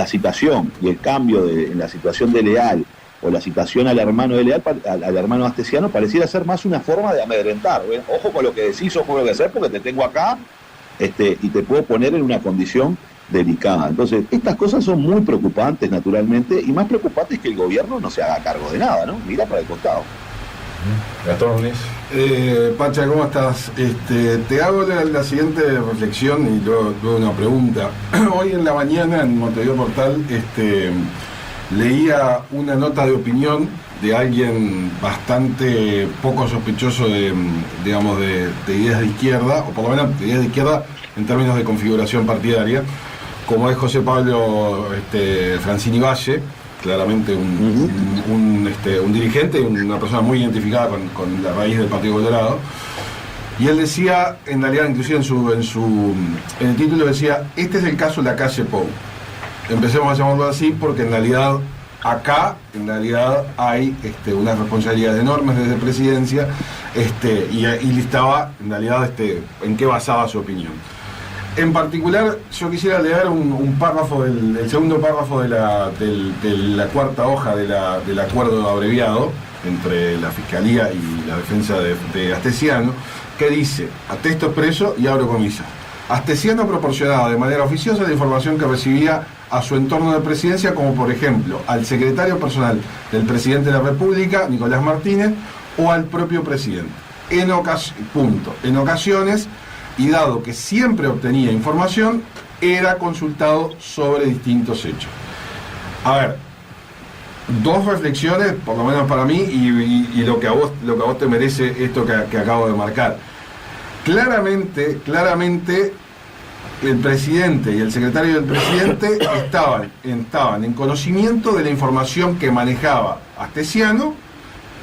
B: citación y el cambio en la situación de Leal o la citación al hermano de Leal, al hermano Astesiano, pareciera ser más una forma de amedrentar. Bueno, ojo con lo que decís, ojo con lo que hacer, porque te tengo acá y te puedo poner en una condición delicada. Entonces, estas cosas son muy preocupantes, naturalmente, y más preocupantes que el gobierno no se haga cargo de nada, ¿no? Mira para el costado.
A: Gastón Núñez.
C: Pacha, ¿cómo estás? Te hago la siguiente reflexión y luego una pregunta. Hoy en la mañana en Montevideo Portal leía una nota de opinión de alguien bastante poco sospechoso de ideas de izquierda, o por lo menos de ideas de izquierda en términos de configuración partidaria, como es José Pablo Francini Valle, claramente un dirigente, una persona muy identificada con la raíz del Partido Colorado. Y él decía, en realidad, inclusive en el título decía, este es el caso de la calle Pou. Empecemos a llamarlo así porque en realidad acá hay unas responsabilidades enormes desde presidencia y listaba en realidad en qué basaba su opinión. En particular, yo quisiera leer un párrafo, el segundo párrafo de la cuarta hoja del acuerdo abreviado entre la Fiscalía y la defensa de Astesiano, que dice, a texto expreso y abro comillas, Astesiano proporcionaba de manera oficiosa la información que recibía a su entorno de presidencia, como por ejemplo al secretario personal del presidente de la República, Nicolás Martínez, o al propio presidente. En ocasiones, y dado que siempre obtenía información, era consultado sobre distintos hechos. A ver, dos reflexiones, por lo menos para mí, y lo que a vos te merece esto que acabo de marcar. Claramente, el presidente y el secretario del presidente estaban en conocimiento de la información que manejaba Astesiano,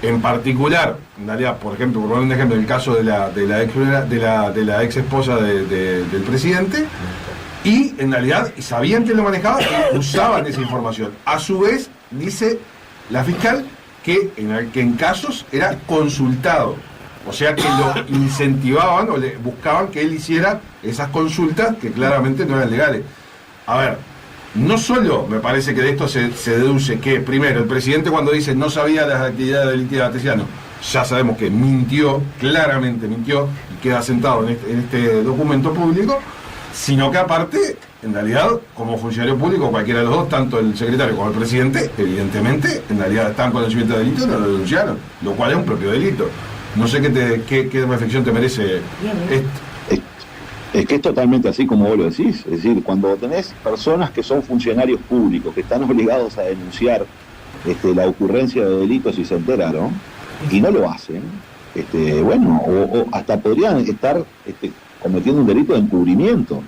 C: en particular, en realidad, por ejemplo, por poner un ejemplo, el caso de la ex esposa del presidente, y en realidad sabían que lo manejaba y usaban esa información. A su vez, dice la fiscal que en casos era consultado, o sea que lo incentivaban o le buscaban que él hiciera esas consultas que claramente no eran legales. A ver, no solo me parece que de esto se deduce que, primero, el presidente cuando dice no sabía las actividades delictivas de Astesiano, ya sabemos que mintió, claramente mintió, y queda sentado en este documento público, sino que aparte, en realidad, como funcionario público, cualquiera de los dos, tanto el secretario como el presidente, evidentemente, en realidad están en conocimiento de delito y no lo denunciaron, lo cual es un propio delito. No sé qué reflexión te merece esto.
B: Es que es totalmente así como vos lo decís. Es decir, cuando tenés personas que son funcionarios públicos, que están obligados a denunciar la ocurrencia de delitos y se enteraron, y no lo hacen, o hasta podrían estar cometiendo un delito de encubrimiento,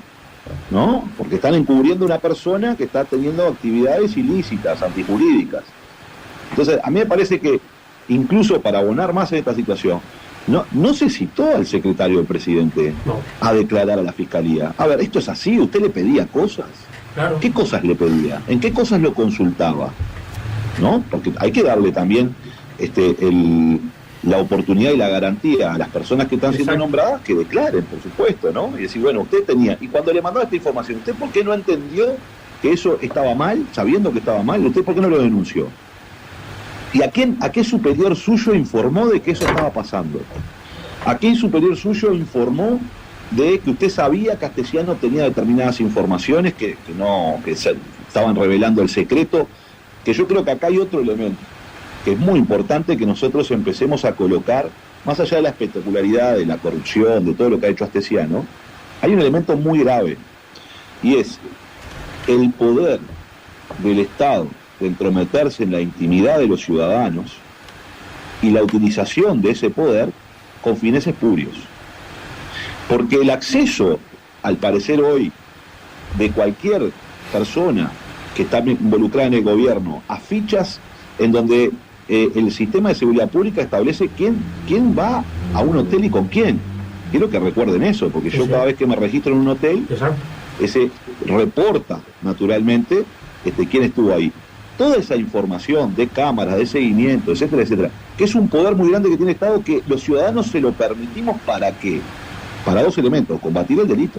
B: ¿no? Porque están encubriendo a una persona que está teniendo actividades ilícitas, antijurídicas. Entonces, a mí me parece que, incluso para abonar más en esta situación, no se citó al secretario del presidente a declarar a la fiscalía. A ver, esto es así, usted le pedía cosas.
D: Claro.
B: ¿Qué cosas le pedía? ¿En qué cosas lo consultaba? ¿No? Porque hay que darle también la oportunidad y la garantía a las personas que están siendo nombradas que declaren, por supuesto, ¿no? Y decir, bueno, usted tenía, y cuando le mandaba esta información, ¿usted por qué no entendió que eso estaba mal, sabiendo que estaba mal? ¿Usted por qué no lo denunció? ¿Y a qué superior suyo informó de que eso estaba pasando? ¿A qué superior suyo informó de que usted sabía que Astesiano tenía determinadas informaciones que estaban revelando el secreto, que yo creo que acá hay otro elemento, que es muy importante que nosotros empecemos a colocar, más allá de la espectacularidad, de la corrupción, de todo lo que ha hecho Astesiano, hay un elemento muy grave, y es el poder del Estado de entrometerse en la intimidad de los ciudadanos y la utilización de ese poder con fines espurios. Porque el acceso, al parecer hoy, de cualquier persona que está involucrada en el gobierno a fichas en donde el sistema de seguridad pública establece quién va a un hotel y con quién. Quiero que recuerden eso, porque yo cada vez que me registro en un hotel, ese reporta naturalmente quién estuvo ahí. Toda esa información de cámaras, de seguimiento, etcétera, etcétera, que es un poder muy grande que tiene el Estado, que los ciudadanos se lo permitimos. ¿Para qué? Para dos elementos: combatir el delito.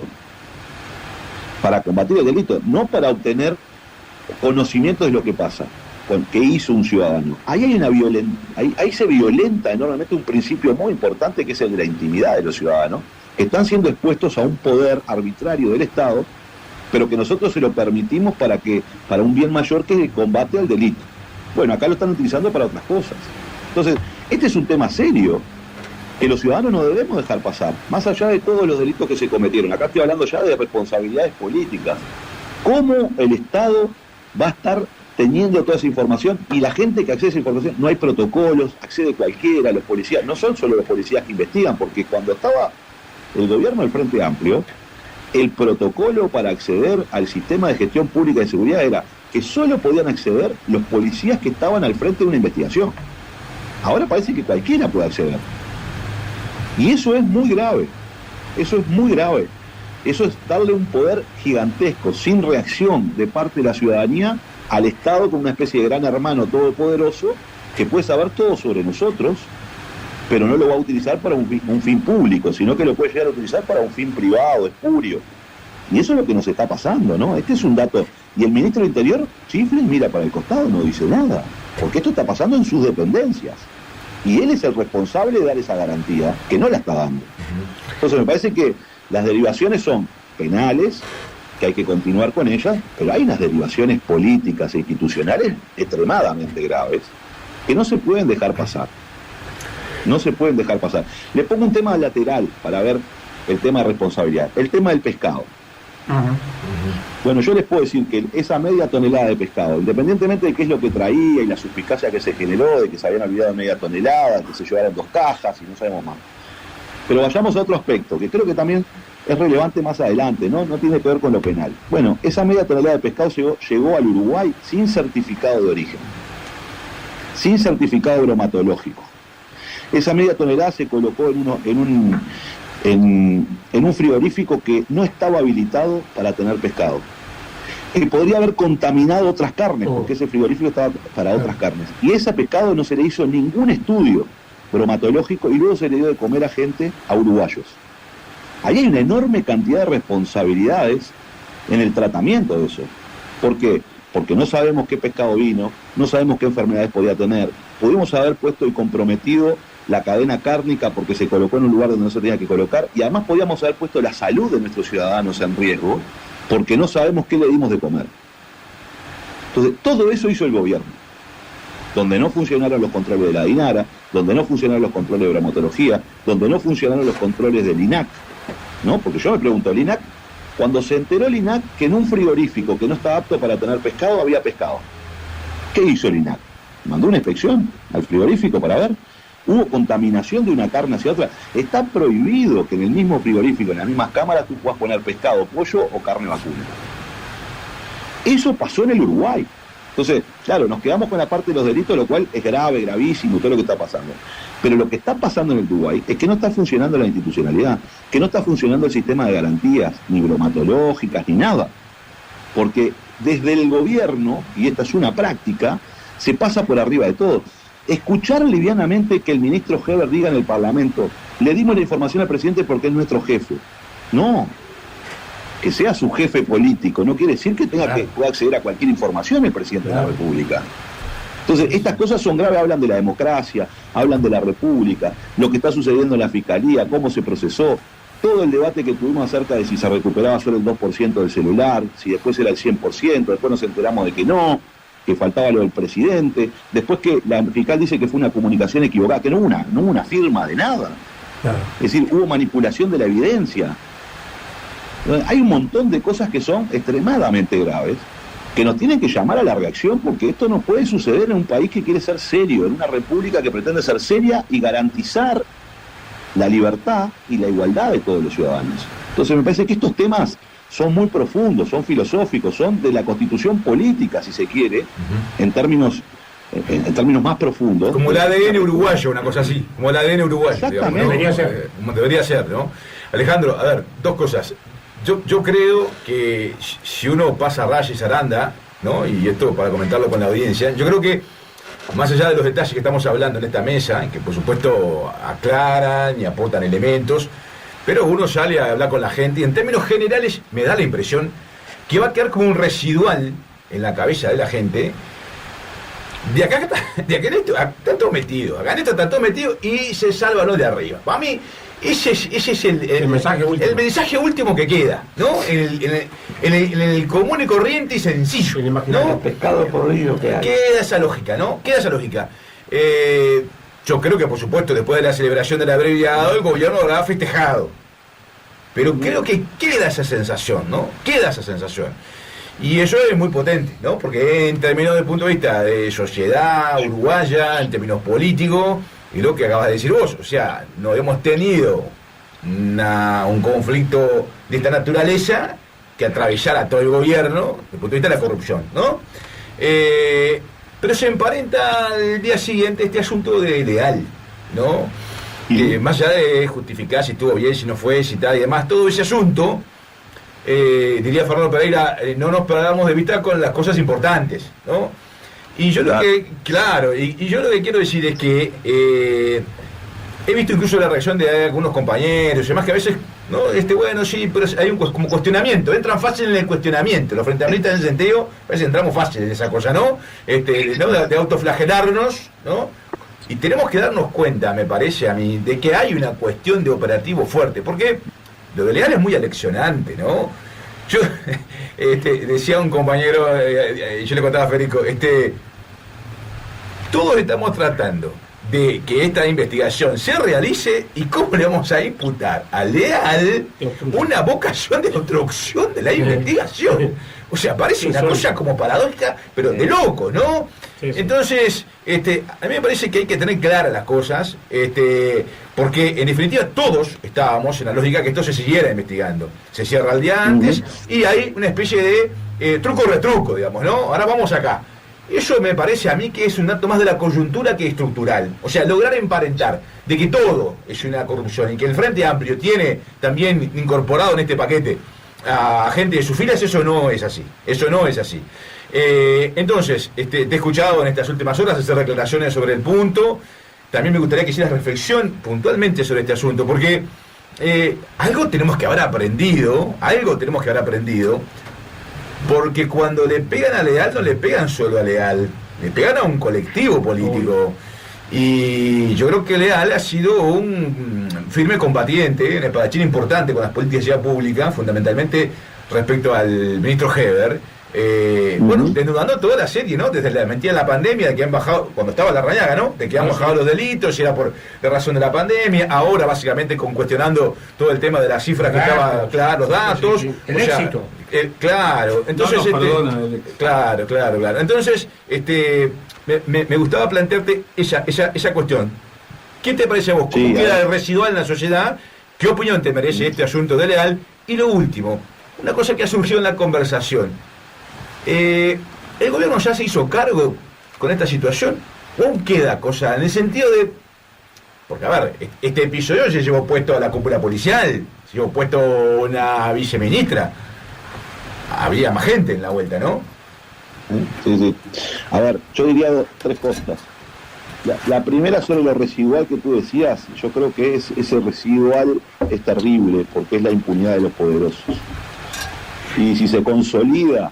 B: Para combatir el delito, no para obtener conocimiento de lo que pasa, que hizo un ciudadano. Ahí se violenta enormemente un principio muy importante, que es el de la intimidad de los ciudadanos, que están siendo expuestos a un poder arbitrario del Estado, pero que nosotros se lo permitimos para un bien mayor, que es el combate al delito. Bueno, acá lo están utilizando para otras cosas. Entonces, este es un tema serio que los ciudadanos no debemos dejar pasar, más allá de todos los delitos que se cometieron. Acá estoy hablando ya de responsabilidades políticas. ¿Cómo el Estado va a estar teniendo toda esa información? Y la gente que accede a esa información, no hay protocolos, accede cualquiera, los policías, no son solo los policías que investigan, porque cuando estaba el gobierno del Frente Amplio, el protocolo para acceder al sistema de gestión pública de seguridad era que solo podían acceder los policías que estaban al frente de una investigación. Ahora parece que cualquiera puede acceder. Y eso es muy grave. Eso es muy grave. Eso es darle un poder gigantesco, sin reacción de parte de la ciudadanía, al Estado, como una especie de gran hermano todopoderoso que puede saber todo sobre nosotros, pero no lo va a utilizar para un fin público, sino que lo puede llegar a utilizar para un fin privado, espurio. Y eso es lo que nos está pasando, ¿no? Este es un dato. Y el ministro del Interior, chifles, mira para el costado, no dice nada, porque esto está pasando en sus dependencias. Y él es el responsable de dar esa garantía, que no la está dando. Entonces me parece que las derivaciones son penales, que hay que continuar con ellas, pero hay unas derivaciones políticas e institucionales extremadamente graves que no se pueden dejar pasar. No se pueden dejar pasar. Le pongo un tema lateral para ver el tema de responsabilidad. El tema del pescado. Bueno, yo les puedo decir que esa media tonelada de pescado, independientemente de qué es lo que traía y la suspicacia que se generó, de que se habían olvidado media tonelada, que se llevaron 2 cajas y no sabemos más. Pero vayamos a otro aspecto, que creo que también es relevante más adelante, ¿no? No tiene que ver con lo penal. Bueno, esa media tonelada de pescado llegó al Uruguay sin certificado de origen, sin certificado bromatológico. Esa media tonelada se colocó en un frigorífico que no estaba habilitado para tener pescado, que podría haber contaminado otras carnes, porque ese frigorífico estaba para otras carnes. Y ese pescado no se le hizo ningún estudio bromatológico y luego se le dio de comer a gente, a uruguayos. Ahí hay una enorme cantidad de responsabilidades en el tratamiento de eso. ¿Por qué? Porque no sabemos qué pescado vino, no sabemos qué enfermedades podía tener. Pudimos haber puesto y comprometido la cadena cárnica porque se colocó en un lugar donde no se tenía que colocar, y además podíamos haber puesto la salud de nuestros ciudadanos en riesgo porque no sabemos qué le dimos de comer. Entonces, todo eso hizo el gobierno, donde no funcionaron los controles de la DINARA, donde no funcionaron los controles de bromatología, donde no funcionaron los controles del INAC, ¿no? Porque yo me pregunto, el INAC, cuando se enteró el INAC que en un frigorífico que no estaba apto para tener pescado, había pescado, ¿qué hizo el INAC? Mandó una inspección al frigorífico para ver. Hubo contaminación de una carne hacia otra. Está prohibido que en el mismo frigorífico, en las mismas cámaras, tú puedas poner pescado, pollo o carne vacuna. Eso pasó en el Uruguay. Entonces, claro, nos quedamos con la parte de los delitos, lo cual es grave, gravísimo, todo lo que está pasando. Pero lo que está pasando en el Uruguay es que no está funcionando la institucionalidad, que no está funcionando el sistema de garantías, ni bromatológicas, ni nada. Porque desde el gobierno, y esta es una práctica, se pasa por arriba de todo. Escuchar livianamente que el ministro Heber diga en el Parlamento, le dimos la información al presidente porque es nuestro jefe. No, que sea su jefe político no quiere decir que pueda acceder a cualquier información el presidente de la República. Entonces, estas cosas son graves, hablan de la democracia, hablan de la República, lo que está sucediendo en la Fiscalía, cómo se procesó, todo el debate que tuvimos acerca de si se recuperaba solo el 2% del celular, si después era el 100%, después nos enteramos de que no, que faltaba lo del presidente, después que la fiscal dice que fue una comunicación equivocada, que no hubo una firma de nada.
D: Claro.
B: Es decir, hubo manipulación de la evidencia. Hay un montón de cosas que son extremadamente graves, que nos tienen que llamar a la reacción, porque esto no puede suceder en un país que quiere ser serio, en una república que pretende ser seria y garantizar la libertad y la igualdad de todos los ciudadanos. Entonces me parece que estos temas son muy profundos, son filosóficos, son de la constitución política, si se quiere, en términos más profundos.
A: Como el ADN uruguayo, una cosa así, como el ADN uruguayo.
B: Exactamente.
A: Digamos, ¿no?
D: Debería ser.
A: ¿No? Alejandro, a ver, dos cosas. Yo creo que si uno pasa raya y zaranda, ¿no? Y esto para comentarlo con la audiencia, yo creo que más allá de los detalles que estamos hablando en esta mesa, que por supuesto aclaran y aportan elementos, pero uno sale a hablar con la gente y en términos generales me da la impresión que va a quedar como un residual en la cabeza de la gente. De acá en esto está todo metido, acá en esto está todo metido y se salva lo de arriba. Para mí, ese es el mensaje último que queda, ¿no? En el común y corriente y sencillo, ¿no?
E: El pescado podrido que hay.
A: Queda esa lógica, ¿no? Queda esa lógica. Yo creo que, por supuesto, después de la celebración del abreviado, el gobierno lo habrá festejado. Pero creo que queda esa sensación, ¿no? Queda esa sensación. Y eso es muy potente, ¿no? Porque en términos del punto de vista de sociedad uruguaya, en términos políticos, y lo que acabas de decir vos, o sea, no hemos tenido un conflicto de esta naturaleza que atravesara a todo el gobierno, desde el punto de vista de la corrupción, ¿no? Pero se emparenta al día siguiente este asunto de Leal, ¿no? Más allá de justificar si estuvo bien, si no fue, si tal y demás, todo ese asunto, diría Fernando Pereira, no nos perdamos de vista con las cosas importantes, ¿no? Y yo lo que, y yo lo que quiero decir es que he visto incluso la reacción de algunos compañeros, además que a veces, ¿no? Bueno, sí, pero hay un como cuestionamiento, entran fácil en el cuestionamiento, los frente amplistas en ese sentido, parece que entramos fácil en esa cosa, ¿no? ¿No? De autoflagelarnos, ¿no? Y tenemos que darnos cuenta, me parece a mí, de que hay una cuestión de operativo fuerte, porque lo de Leal es muy aleccionante, ¿no? Yo decía a un compañero, yo le contaba a Federico, todos estamos tratando de que esta investigación se realice y cómo le vamos a imputar a Leal una vocación de obstrucción de la investigación. O sea, parece una cosa como paradójica, pero de loco, ¿no? Sí. Entonces, a mí me parece que hay que tener claras las cosas, porque en definitiva todos estábamos en la lógica que esto se siguiera investigando. Se cierra el día antes y hay una especie de truco-retruco, digamos, ¿no? Ahora vamos acá. Eso me parece a mí que es un dato más de la coyuntura que estructural. O sea, lograr emparentar de que todo es una corrupción y que el Frente Amplio tiene también incorporado en este paquete a gente de sus filas, eso no es así. Eso no es así. Entonces, te he escuchado en estas últimas horas hacer declaraciones sobre el punto. También me gustaría que hicieras reflexión puntualmente sobre este asunto, porque algo tenemos que haber aprendido, porque cuando le pegan a Leal, no le pegan solo a Leal, le pegan a un colectivo político. Y yo creo que Leal ha sido un firme combatiente, un espadachín importante con las políticas de seguridad pública, fundamentalmente respecto al ministro Heber. Bueno, desnudando toda la serie, ¿no? Desde la mentira de la pandemia, de que han bajado, cuando estaba Larrañaga, ¿no? De que han bajado los delitos, y era por la razón de la pandemia, ahora básicamente cuestionando todo el tema de las cifras que estaba, claro, los datos.
D: Sí. El éxito.
A: Claro, entonces, claro. Entonces, me gustaba plantearte esa cuestión. ¿Qué te parece a vos? ¿Cómo queda el residual en la sociedad? ¿Qué opinión te merece este asunto de Leal? Y lo último, una cosa que ha surgido en la conversación. ¿El gobierno ya se hizo cargo con esta situación? ¿O aún queda cosa? En el sentido de... Porque, a ver, este episodio se llevó puesto a la cúpula policial, se llevó puesto una viceministra. Había más gente en la vuelta, ¿no?
B: Sí. A ver, yo diría tres cosas. La primera sobre lo residual que tú decías, yo creo que ese residual es terrible porque es la impunidad de los poderosos. Y si se consolida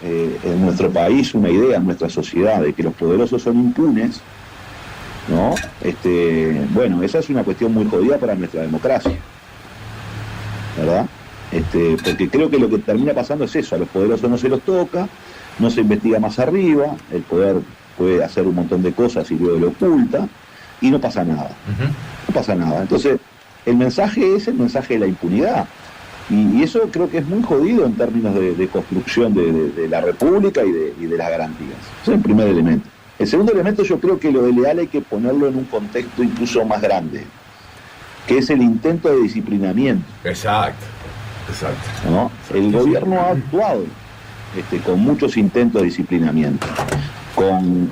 B: en nuestro país una idea, en nuestra sociedad, de que los poderosos son impunes, ¿no? Bueno, esa es una cuestión muy jodida para nuestra democracia. ¿verdad? Porque creo que lo que termina pasando es eso, a los poderosos no se los toca, no se investiga más arriba, el poder puede hacer un montón de cosas y luego lo oculta, y no pasa nada. No pasa nada. Entonces, el mensaje es el mensaje de la impunidad. Y eso creo que es muy jodido en términos de construcción de la República y de las garantías. Ese es el primer elemento. El segundo elemento, yo creo que lo de Leal hay que ponerlo en un contexto incluso más grande, que es el intento de disciplinamiento.
A: Exacto.
B: ¿No? El gobierno ha actuado con muchos intentos de disciplinamiento, con,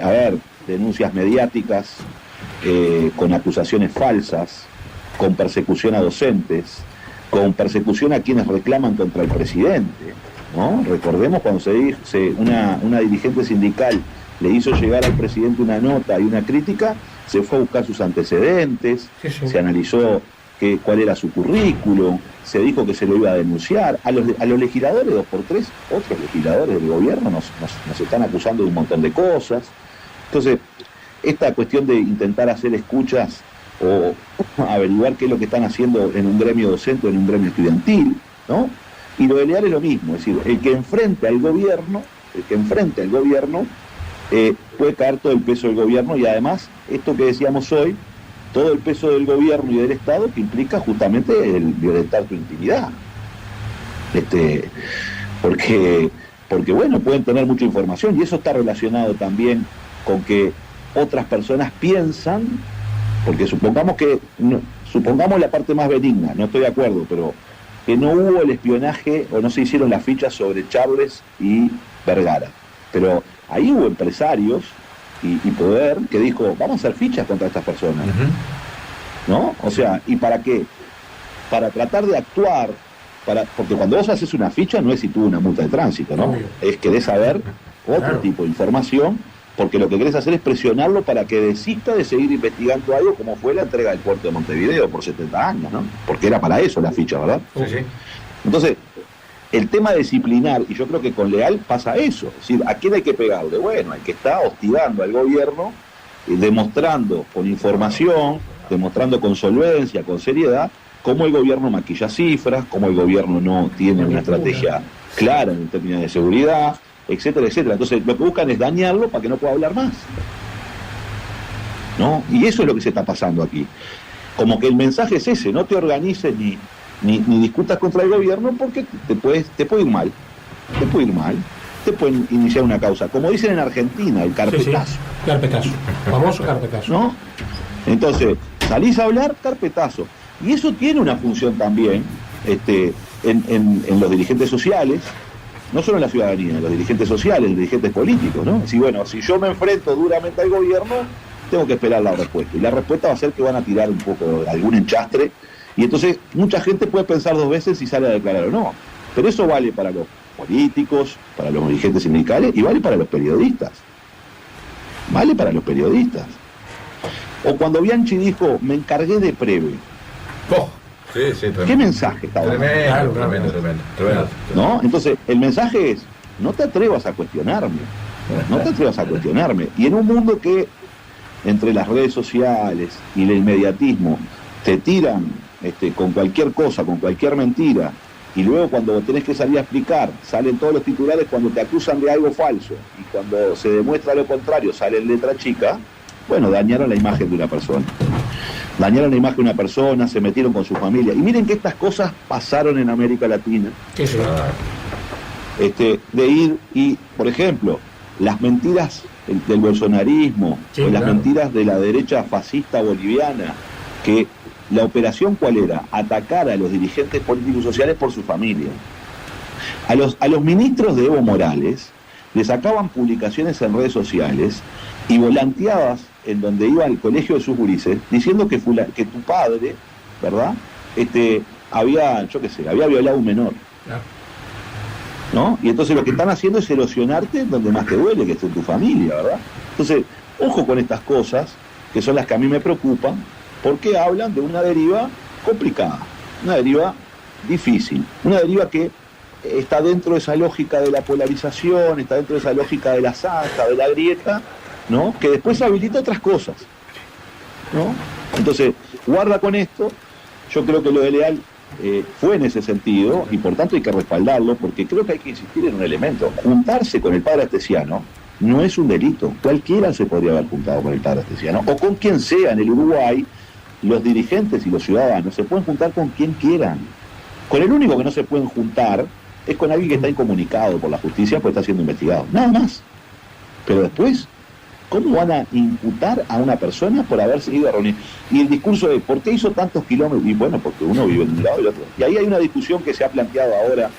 B: denuncias mediáticas, con acusaciones falsas, con persecución a docentes, con persecución a quienes reclaman contra el presidente, ¿no? Recordemos cuando una dirigente sindical le hizo llegar al presidente una nota y una crítica, se fue a buscar sus antecedentes, se analizó cuál era su currículo, se dijo que se lo iba a denunciar. A los legisladores 2x3, otros legisladores del gobierno nos están acusando de un montón de cosas. Entonces, esta cuestión de intentar hacer escuchas o averiguar qué es lo que están haciendo en un gremio docente o en un gremio estudiantil, ¿no? Y lo de Leal es lo mismo, es decir, el que enfrente al gobierno, puede caer todo el peso del gobierno, y además, esto que decíamos hoy, todo el peso del gobierno y del Estado, que implica justamente el violentar tu intimidad. Porque bueno, pueden tener mucha información, y eso está relacionado también con que otras personas piensan, porque supongamos la parte más benigna, no estoy de acuerdo, pero que no hubo el espionaje o no se hicieron las fichas sobre Charles y Vergara, pero ahí hubo empresarios y poder que dijo, vamos a hacer fichas contra estas personas, ¿no? O sea, ¿y para qué? Para tratar de actuar, porque cuando vos haces una ficha no es si tuvo una multa de tránsito, ¿no? Es querés saber otro tipo de información, porque lo que querés hacer es presionarlo para que desista de seguir investigando algo, como fue la entrega del puerto de Montevideo por 70 años, ¿no? Porque era para eso la ficha, ¿verdad?
A: Sí.
B: Entonces, el tema disciplinar, y yo creo que con Leal pasa eso, es decir, ¿a quién hay que pegarle? Bueno, al que está hostigando al gobierno, demostrando con información, demostrando con solvencia, con seriedad, cómo el gobierno maquilla cifras, cómo el gobierno no tiene una estrategia clara en términos de seguridad, etcétera, etcétera. Entonces, lo que buscan es dañarlo para que no pueda hablar más, ¿no? Y eso es lo que se está pasando aquí. Como que el mensaje es ese, no te organices ni discutas contra el gobierno, porque te puede ir mal, te pueden iniciar una causa, como dicen en Argentina, el carpetazo.
D: Sí. Carpetazo, famoso carpetazo.
B: ¿No? Entonces, salís a hablar, carpetazo. Y eso tiene una función también en los dirigentes sociales, no solo en la ciudadanía, en los dirigentes sociales, en los dirigentes políticos, ¿no? Si yo me enfrento duramente al gobierno, tengo que esperar la respuesta. Y la respuesta va a ser que van a tirar un poco algún enchastre. Y entonces mucha gente puede pensar dos veces si sale a declarar o no. Pero eso vale para los políticos, para los dirigentes sindicales y vale para los periodistas. Vale para los periodistas. O cuando Bianchi dijo, me encargué de Preve.
A: Sí, tremendo.
B: ¿Qué mensaje estaba dando?
A: Tremendo.
B: ¿No? Entonces, el mensaje es, no te atrevas a cuestionarme. No te atrevas a cuestionarme. Y en un mundo que, entre las redes sociales y el inmediatismo, te tiran con cualquier cosa, con cualquier mentira, y luego cuando tenés que salir a explicar, salen todos los titulares cuando te acusan de algo falso, y cuando se demuestra lo contrario, sale en letra chica. Bueno, dañaron la imagen de una persona. Dañaron la imagen de una persona, se metieron con su familia. Y miren que estas cosas pasaron en América Latina. De ir y, por ejemplo, las mentiras del bolsonarismo, o las mentiras de la derecha fascista boliviana, que la operación ¿cuál era? Atacar a los dirigentes políticos y sociales por su familia. A los ministros de Evo Morales les sacaban publicaciones en redes sociales y volanteadas en donde iba al colegio de sus gurises, diciendo que tu padre, ¿verdad? Había violado a un menor. ¿No? Y entonces lo que están haciendo es erosionarte donde más te duele, que es en tu familia, ¿verdad? Entonces, ojo con estas cosas, que son las que a mí me preocupan, porque hablan de una deriva complicada, una deriva difícil, una deriva que está dentro de esa lógica de la polarización, está dentro de esa lógica de la zanja, de la grieta, ¿no? Que después habilita otras cosas, ¿no? Entonces, guarda con esto. Yo creo que lo de Leal fue en ese sentido y por tanto hay que respaldarlo, porque creo que hay que insistir en un elemento. Juntarse con el padre Astesiano no es un delito. Cualquiera se podría haber juntado con el padre Astesiano o con quien sea. En el Uruguay los dirigentes y los ciudadanos se pueden juntar con quien quieran. Con el único que no se pueden juntar es con alguien que está incomunicado por la justicia porque está siendo investigado. Nada más. Pero después, ¿cómo van a imputar a una persona por haberse ido a reunir? Y el discurso de ¿por qué hizo tantos kilómetros? Y bueno, porque uno vive en un lado y el otro. Y ahí hay una discusión que se ha planteado ahora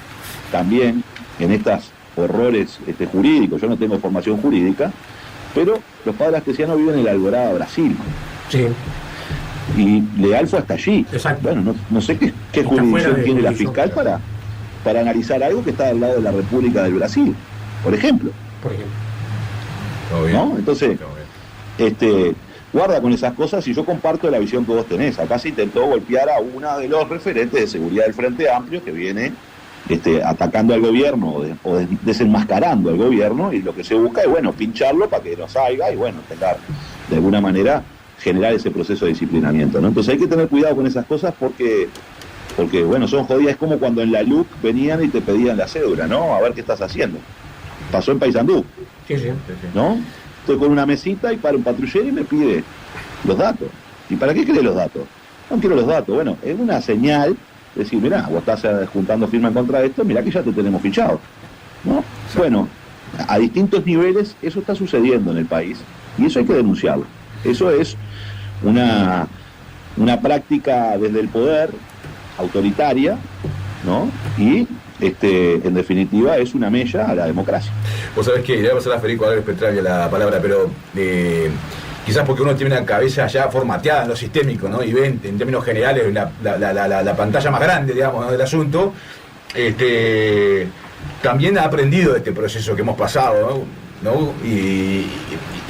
B: también en estos horrores jurídicos. Yo no tengo formación jurídica, pero los padres astesianos viven en la Alborada, Brasil.
D: Sí.
B: Y Leal fue hasta allí.
D: Exacto.
B: Bueno, no sé qué jurisdicción tiene la fiscal para analizar algo que está al lado de la República del Brasil, por ejemplo. ¿No? Entonces, guarda con esas cosas y yo comparto la visión que vos tenés. Acá se intentó golpear a una de los referentes de seguridad del Frente Amplio que viene atacando al gobierno o desenmascarando al gobierno, y lo que se busca es, bueno, pincharlo para que no salga y, bueno, tentar de alguna manera generar ese proceso de disciplinamiento, ¿no? Entonces hay que tener cuidado con esas cosas porque bueno, son jodidas. Es como cuando en la LUC venían y te pedían la cédula, ¿no? A ver qué estás haciendo. Pasó en Paysandú.
D: Sí.
B: ¿No? Estoy con una mesita y para un patrullero y me pide los datos. ¿Y para qué quiere los datos? No quiero los datos. Bueno, es una señal de decir, mirá, vos estás juntando firma en contra de esto, mirá que ya te tenemos fichado, ¿no? Sí. Bueno, a distintos niveles eso está sucediendo en el país y eso hay que denunciarlo. Eso es una práctica desde el poder autoritaria, ¿no? Y en definitiva es una mella a la democracia.
A: Vos sabés que le voy a pasar a Federico Álvarez Petraglia la palabra, pero quizás porque uno tiene una cabeza ya formateada en lo sistémico, ¿no? Y ven en términos generales la pantalla más grande, digamos, ¿no? del asunto, también ha aprendido de este proceso que hemos pasado, ¿no?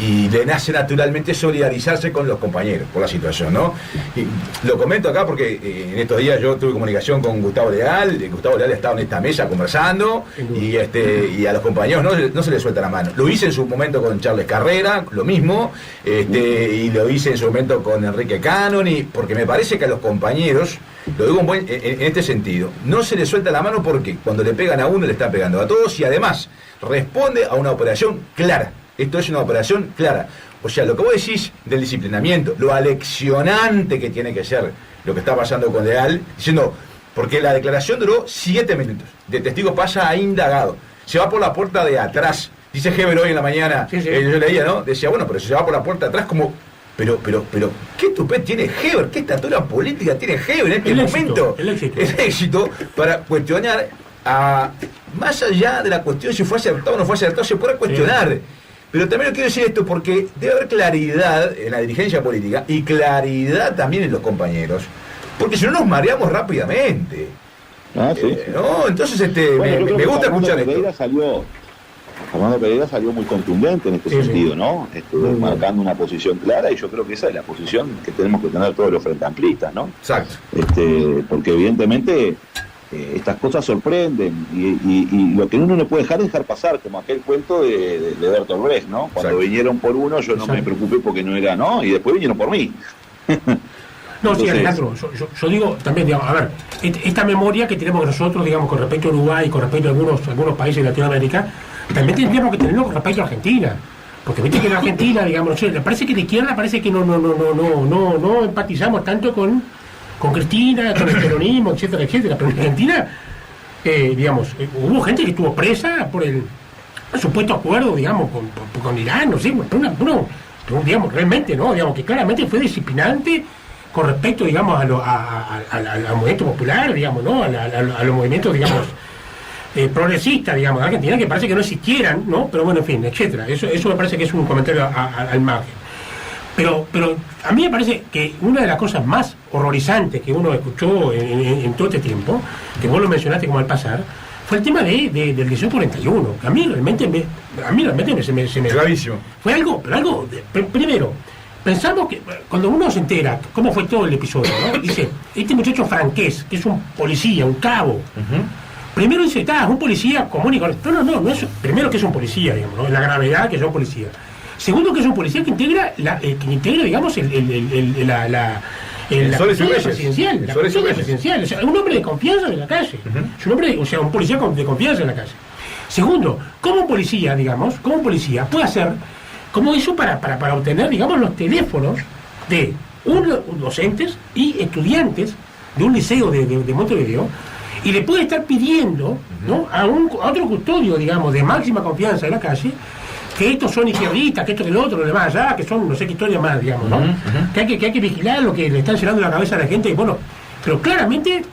A: Y le nace naturalmente solidarizarse con los compañeros por la situación, ¿no? Y lo comento acá porque en estos días yo tuve comunicación con Gustavo Leal. Gustavo Leal estaba en esta mesa conversando y a los compañeros no se les suelta la mano. Lo hice en su momento con Charles Carrera, lo mismo, y lo hice en su momento con Enrique Canoni, porque me parece que a los compañeros, lo digo en este sentido, no se les suelta la mano porque cuando le pegan a uno le están pegando a todos y además responde a una operación clara. Esto es una operación clara. O sea, lo que vos decís del disciplinamiento, lo aleccionante que tiene que ser lo que está pasando con Leal, diciendo, porque la declaración duró 7 minutos. De testigo pasa a indagado. Se va por la puerta de atrás. Dice Heber hoy en la mañana,
D: sí.
A: Yo leía, ¿no? Decía, bueno, pero si se va por la puerta de atrás, como... Pero, ¿qué tupé tiene Heber? ¿Qué estatura política tiene Heber en este momento? El éxito para cuestionar más allá de la cuestión si fue acertado o no fue acertado, se puede cuestionar. Sí. Pero también quiero decir esto porque debe haber claridad en la dirigencia política y claridad también en los compañeros, porque si no nos mareamos rápidamente.
B: Sí.
A: ¿No? Entonces bueno, me gusta escuchar esto.
B: Fernando Pereira salió muy contundente en este sentido, ¿no? Marcando una posición clara, y yo creo que esa es la posición que tenemos que tener todos los frente amplistas, ¿no?
A: Exacto.
B: Porque evidentemente estas cosas sorprenden y lo que uno no puede dejar pasar, como aquel cuento de Bertolt Brecht, ¿no? Cuando vinieron por uno yo no me preocupé porque no era, ¿no? Y después vinieron por mí.
D: No, sí, Alejandro, yo digo también, digamos, a ver, esta memoria que tenemos nosotros, digamos, con respecto a Uruguay y con respecto a algunos países de Latinoamérica, también tendríamos que tenerlo con respecto a Argentina. Porque viste que en Argentina, digamos, no sé, parece que de izquierda parece que no empatizamos tanto con Cristina, con el peronismo, etcétera. Pero en Argentina, digamos, hubo gente que estuvo presa por el supuesto acuerdo, digamos, con Irán, no sé, pero digamos, realmente, ¿no? Digamos, que claramente fue disciplinante con respecto, digamos, al movimiento popular, digamos, ¿no? A los movimientos, digamos, progresistas, digamos, de Argentina, que parece que no existieran, ¿no? Pero bueno, en fin, etcétera. Eso me parece que es un comentario al margen. Pero a mí me parece que una de las cosas más horrorizantes que uno escuchó en todo este tiempo, que vos lo mencionaste como al pasar, fue el tema del 1841, que a mí realmente se me
A: gravísimo.
D: Fue algo, primero, pensamos que cuando uno se entera cómo fue todo el episodio, ¿no? Dice, este muchacho franqués, que es un policía, un cabo, primero dice, es un policía común y corriente. No es, primero que es un policía, digamos, ¿no? La gravedad que es un policía. Segundo, que es un policía que integra, digamos, en la
A: Soles y
D: custodia
A: Reyes.
D: presidencial. La
A: Soles y
D: custodia
A: Reyes.
D: presidencial. O sea, un hombre de confianza de la calle. Es un hombre, o sea, un policía de confianza en la calle. Segundo, ¿cómo un policía, digamos, puede hacer como eso para obtener, digamos, los teléfonos de docentes y estudiantes de un liceo de Montevideo, y le puede estar pidiendo, ¿no?, a otro custodio, digamos, de máxima confianza de la calle, que estos son izquierdistas, que esto que lo otro, lo demás allá, que son no sé qué historia más, digamos, ¿no? Que hay que vigilar lo que le están llenando la cabeza a la gente, y bueno, pero claramente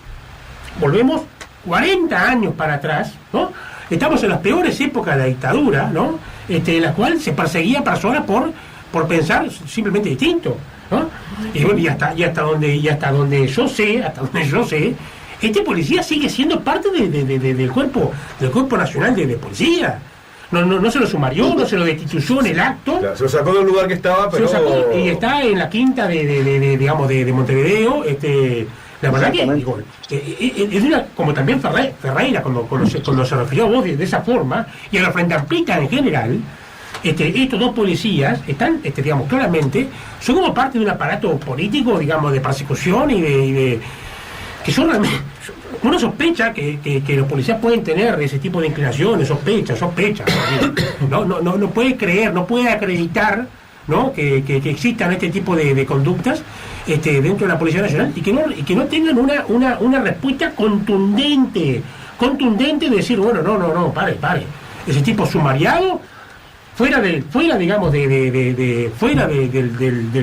D: volvemos 40 años para atrás, ¿no? Estamos en las peores épocas de la dictadura, ¿no? En la cual se perseguía a personas por pensar simplemente distinto, ¿no? Y bueno, y hasta donde yo sé, este policía sigue siendo parte del cuerpo nacional de policía. No se lo sumarió, no se lo destituyó en el acto.
A: Claro, se lo sacó del lugar que estaba, pero...
D: Se lo sacó y está en la quinta de Montevideo. La verdad que, digo, es una, como también Ferreira, cuando se refirió a vos de esa forma, y a la Frente Amplista en general, estos dos policías están, digamos, claramente, son como parte de un aparato político, digamos, de persecución y de que son realmente... Uno sospecha que los policías pueden tener ese tipo de inclinaciones, sospecha. No puede creer, no puede acreditar, ¿no?, que existan este tipo de conductas dentro de la Policía Nacional y que no tengan una respuesta contundente de decir, bueno, no, pare. Ese tipo sumariado, fuera del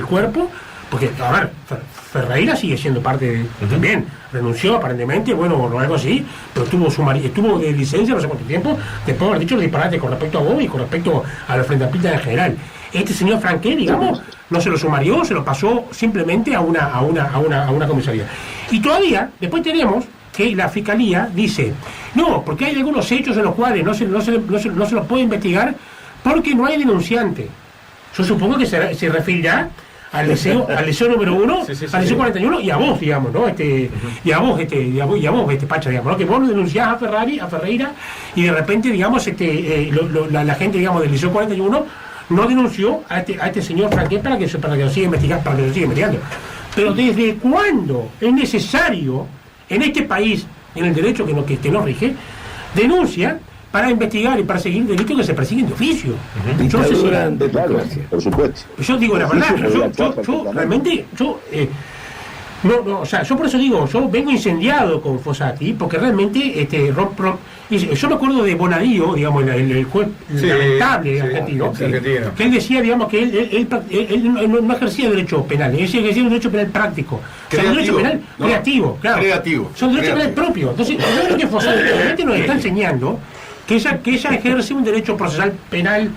D: cuerpo, porque, a ver, Ferreira sigue siendo parte también, renunció aparentemente, bueno, o algo así, pero estuvo de licencia no sé cuánto tiempo, después de haber dicho los disparates con respecto a vos y con respecto a la Frente Amplista en general. Este señor Franquet, digamos, no se lo sumarió, se lo pasó simplemente a una comisaría. Y todavía, después tenemos que la Fiscalía dice, no, porque hay algunos hechos en los cuales no se los puede investigar porque no hay denunciante. Yo supongo que se referirá al liceo número 1, al liceo 41 y a vos, digamos, ¿no? Y a vos, Pacha, digamos, ¿no? Que vos lo denunciás a Ferreira y de repente, digamos, la gente, digamos, del liceo 41 no denunció a este señor Franquet para que lo siga investigando. Pero ¿desde cuándo es necesario en este país, en el derecho que nos rige, denuncia para investigar y perseguir delitos que se persiguen de oficio? Yo no sé si...
B: Claro, por supuesto.
D: Yo digo la verdad, yo realmente, o sea, yo por eso digo, yo vengo incendiado con Fossati, porque realmente, yo me acuerdo de Bonadío, digamos, el juez lamentable argentino, que él decía, digamos, que él no ejercía derecho penal, él ejercía un derecho penal práctico, o sea, un derecho penal creativo, claro, son derechos penales propios. Entonces, yo creo que Fossati realmente nos está enseñando que ella ejerce un derecho procesal penal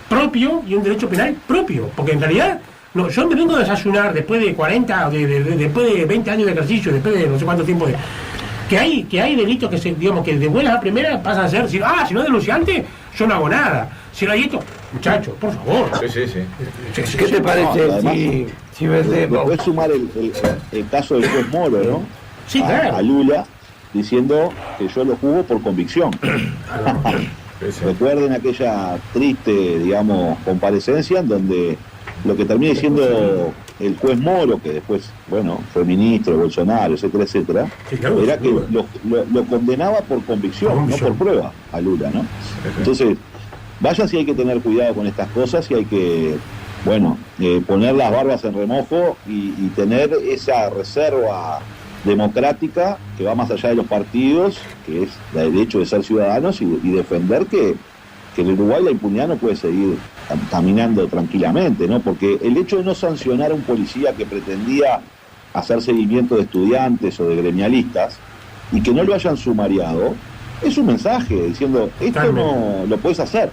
D: propio y un derecho penal propio, porque en realidad yo me vengo a desayunar después de 40, después de 20 años de ejercicio, después de no sé cuánto tiempo que hay delitos que digamos que de buenas a primeras pasan a ser, si no es denunciante, yo no hago nada. Si no hay esto, muchachos, por favor.
E: Sí. ¿Qué te parece si vendemos?
B: Puedes sumar el caso del juez Moro, ¿no?
D: Sí, claro.
B: A Lula, diciendo que yo lo juzgo por convicción. Recuerden aquella triste, digamos, comparecencia en donde lo que termina diciendo el juez Moro, que después, bueno, fue ministro de Bolsonaro, etcétera, era que lo condenaba por convicción, no por prueba, a Lula, ¿no? Entonces, vaya si hay que tener cuidado con estas cosas y hay que, bueno, poner las barbas en remojo y tener esa reserva democrática que va más allá de los partidos, que es el derecho de ser ciudadanos y defender que en Uruguay la impunidad no puede seguir caminando tranquilamente, ¿no? Porque el hecho de no sancionar a un policía que pretendía hacer seguimiento de estudiantes o de gremialistas y que no lo hayan sumariado, es un mensaje diciendo, esto no lo puedes hacer,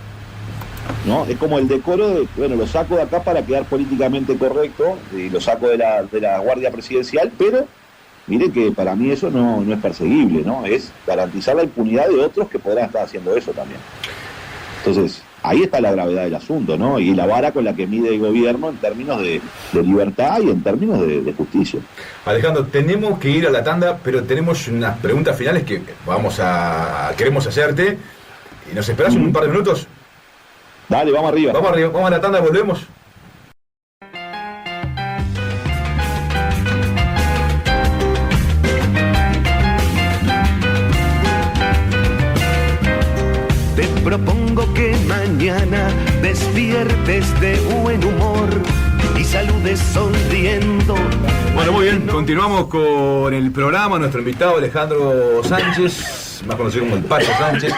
B: ¿no? Es como el decoro de, bueno, lo saco de acá para quedar políticamente correcto, y lo saco de la Guardia Presidencial, pero miren que para mí eso no es perseguible, ¿no? Es garantizar la impunidad de otros que podrán estar haciendo eso también. Entonces, ahí está la gravedad del asunto, ¿no? Y la vara con la que mide el gobierno en términos de libertad y en términos de justicia.
A: Alejandro, tenemos que ir a la tanda, pero tenemos unas preguntas finales que queremos hacerte. ¿Y nos esperás un par de minutos?
B: Dale, vamos arriba.
A: Vamos a la tanda, volvemos.
F: estés de buen humor y saludes sonriendo.
A: Bueno, muy bien, continuamos con el programa. Nuestro invitado Alejandro Sánchez, más conocido como el Pacho Sánchez,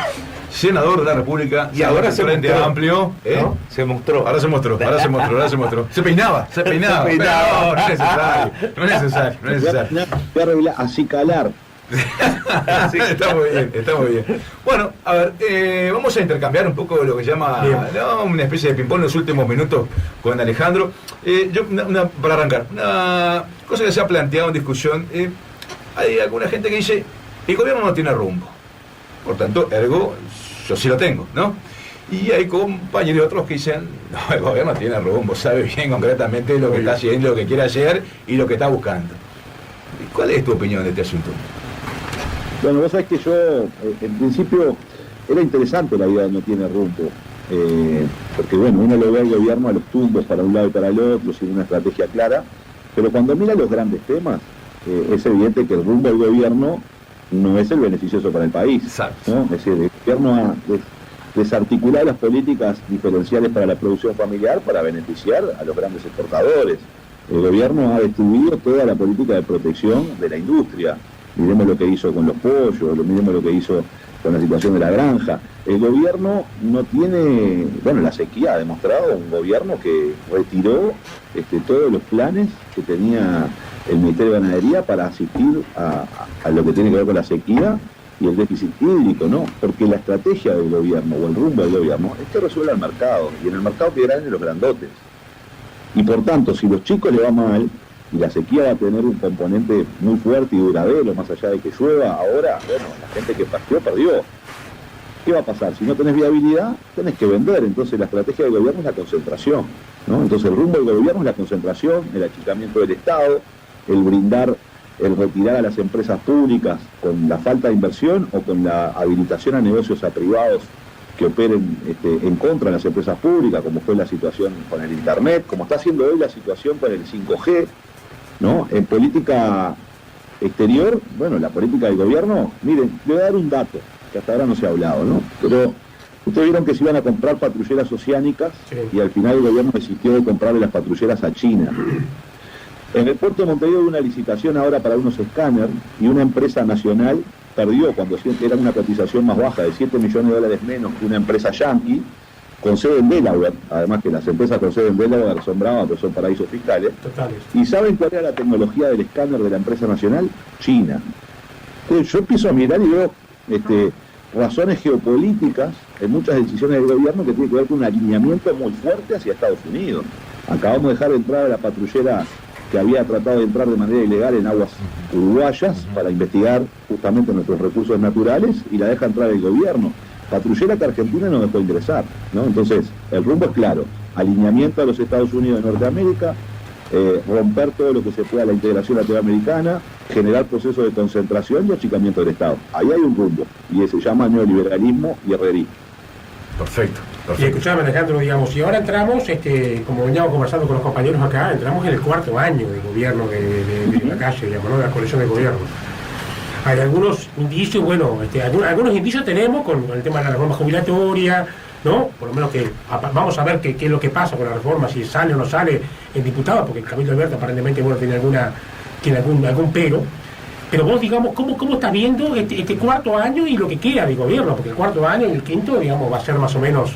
A: senador de la República.
E: Y ahora se
A: Frente
E: mostró,
A: Amplio,
E: ¿no? Se mostró.
A: Ahora se mostró. Se peinaba.
E: Se peinaba.
A: No, no es necesario.
B: Voy a arreglar, acicalar.
A: Sí, está muy bien. Bueno, a ver, vamos a intercambiar un poco lo que se llama, ¿no?, una especie de ping-pong en los últimos minutos con Alejandro. Para arrancar, una cosa que se ha planteado en discusión, hay alguna gente que dice, el gobierno no tiene rumbo, por tanto, ergo, yo sí lo tengo, ¿no? Y hay compañeros y otros que dicen, no, el gobierno tiene rumbo, sabe bien concretamente lo que está haciendo, lo que quiere hacer y lo que está buscando. ¿Cuál es tu opinión de este asunto?
B: Bueno, vos sabés que yo, en principio, era interesante la idea de no tiene rumbo, porque bueno, uno lo ve al gobierno a los tumbos para un lado y para el otro, sin una estrategia clara, pero cuando mira los grandes temas, es evidente que el rumbo del gobierno no es el beneficioso para el país.
A: Exacto.
B: ¿no? Es decir, el gobierno ha desarticulado las políticas diferenciales para la producción familiar para beneficiar a los grandes exportadores. El gobierno ha destruido toda la política de protección de la industria. Miremos lo que hizo con los pollos, miremos lo que hizo con la situación de la granja. El gobierno no tiene, bueno, la sequía ha demostrado un gobierno que retiró todos los planes que tenía el Ministerio de Ganadería para asistir a lo que tiene que ver con la sequía y el déficit hídrico, ¿no? Porque la estrategia del gobierno o el rumbo del gobierno es que resuelva el mercado, y en el mercado que ganen los grandotes. Y por tanto, si los chicos le va mal, y la sequía va a tener un componente muy fuerte y duradero, más allá de que llueva, ahora, bueno, la gente que partió, perdió. ¿Qué va a pasar? Si no tenés viabilidad, tenés que vender. Entonces la estrategia del gobierno es la concentración, ¿no? Entonces el rumbo del gobierno es la concentración, el achicamiento del Estado, el retirar a las empresas públicas con la falta de inversión o con la habilitación a negocios a privados que operen en contra de las empresas públicas, como fue la situación con el Internet, como está haciendo hoy la situación con el 5G, ¿no? En política exterior, bueno, la política del gobierno, miren, le voy a dar un dato, que hasta ahora no se ha hablado, ¿no? Pero ustedes vieron que se iban a comprar patrulleras oceánicas, sí, y al final el gobierno desistió de comprarle las patrulleras a China. En el puerto de Montevideo hay una licitación ahora para unos escáneres y una empresa nacional perdió cuando era una cotización más baja de $7 millones menos que una empresa yankee con sede en Delaware, además que las empresas con sede en Delaware son bravas, pero son paraísos fiscales.
D: Totales.
B: ¿Y saben cuál era la tecnología del escáner de la empresa nacional? China. Entonces yo empiezo a mirar y veo razones geopolíticas en muchas decisiones del gobierno que tienen que ver con un alineamiento muy fuerte hacia Estados Unidos. Acabamos de dejar de entrar a la patrullera que había tratado de entrar de manera ilegal en aguas uruguayas para investigar justamente nuestros recursos naturales, y la deja entrar el gobierno. Patrullera que Argentina no dejó ingresar, ¿no? Entonces, el rumbo es claro: alineamiento a los Estados Unidos de Norteamérica, romper todo lo que se pueda la integración latinoamericana, generar procesos de concentración y achicamiento del Estado. Ahí hay un rumbo, y se llama neoliberalismo y herrerismo.
A: Perfecto.
D: Y escuchame, Alejandro, digamos, y ahora entramos, como veníamos conversando con los compañeros acá, entramos en el cuarto año de gobierno de la calle, digamos, ¿no?, de la coalición de gobierno. Hay algunos indicios, bueno, algunos indicios tenemos con el tema de la reforma jubilatoria, ¿no? Por lo menos que vamos a ver qué es lo que pasa con la reforma, si sale o no sale en diputado, porque el Cabildo Abierto aparentemente, bueno, tiene algún pero. Pero vos, digamos, ¿cómo estás viendo este cuarto año y lo que queda de gobierno? Porque el cuarto año y el quinto, digamos, va a ser más o menos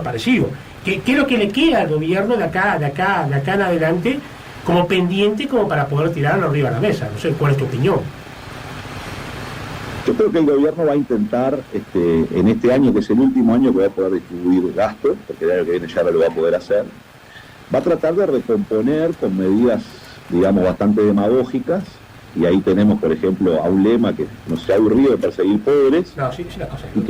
D: parecido. ¿Qué es lo que le queda al gobierno de acá en adelante como pendiente, como para poder tirarlo arriba de la mesa? No sé, ¿cuál es tu opinión?
B: Yo creo que el gobierno va a intentar, en este año, que es el último año que va a poder distribuir gastos, porque el año que viene ya no lo va a poder hacer, va a tratar de recomponer con medidas, digamos, bastante demagógicas. Y ahí tenemos, por ejemplo, a un Lema que no se ha aburrido de perseguir pobres, y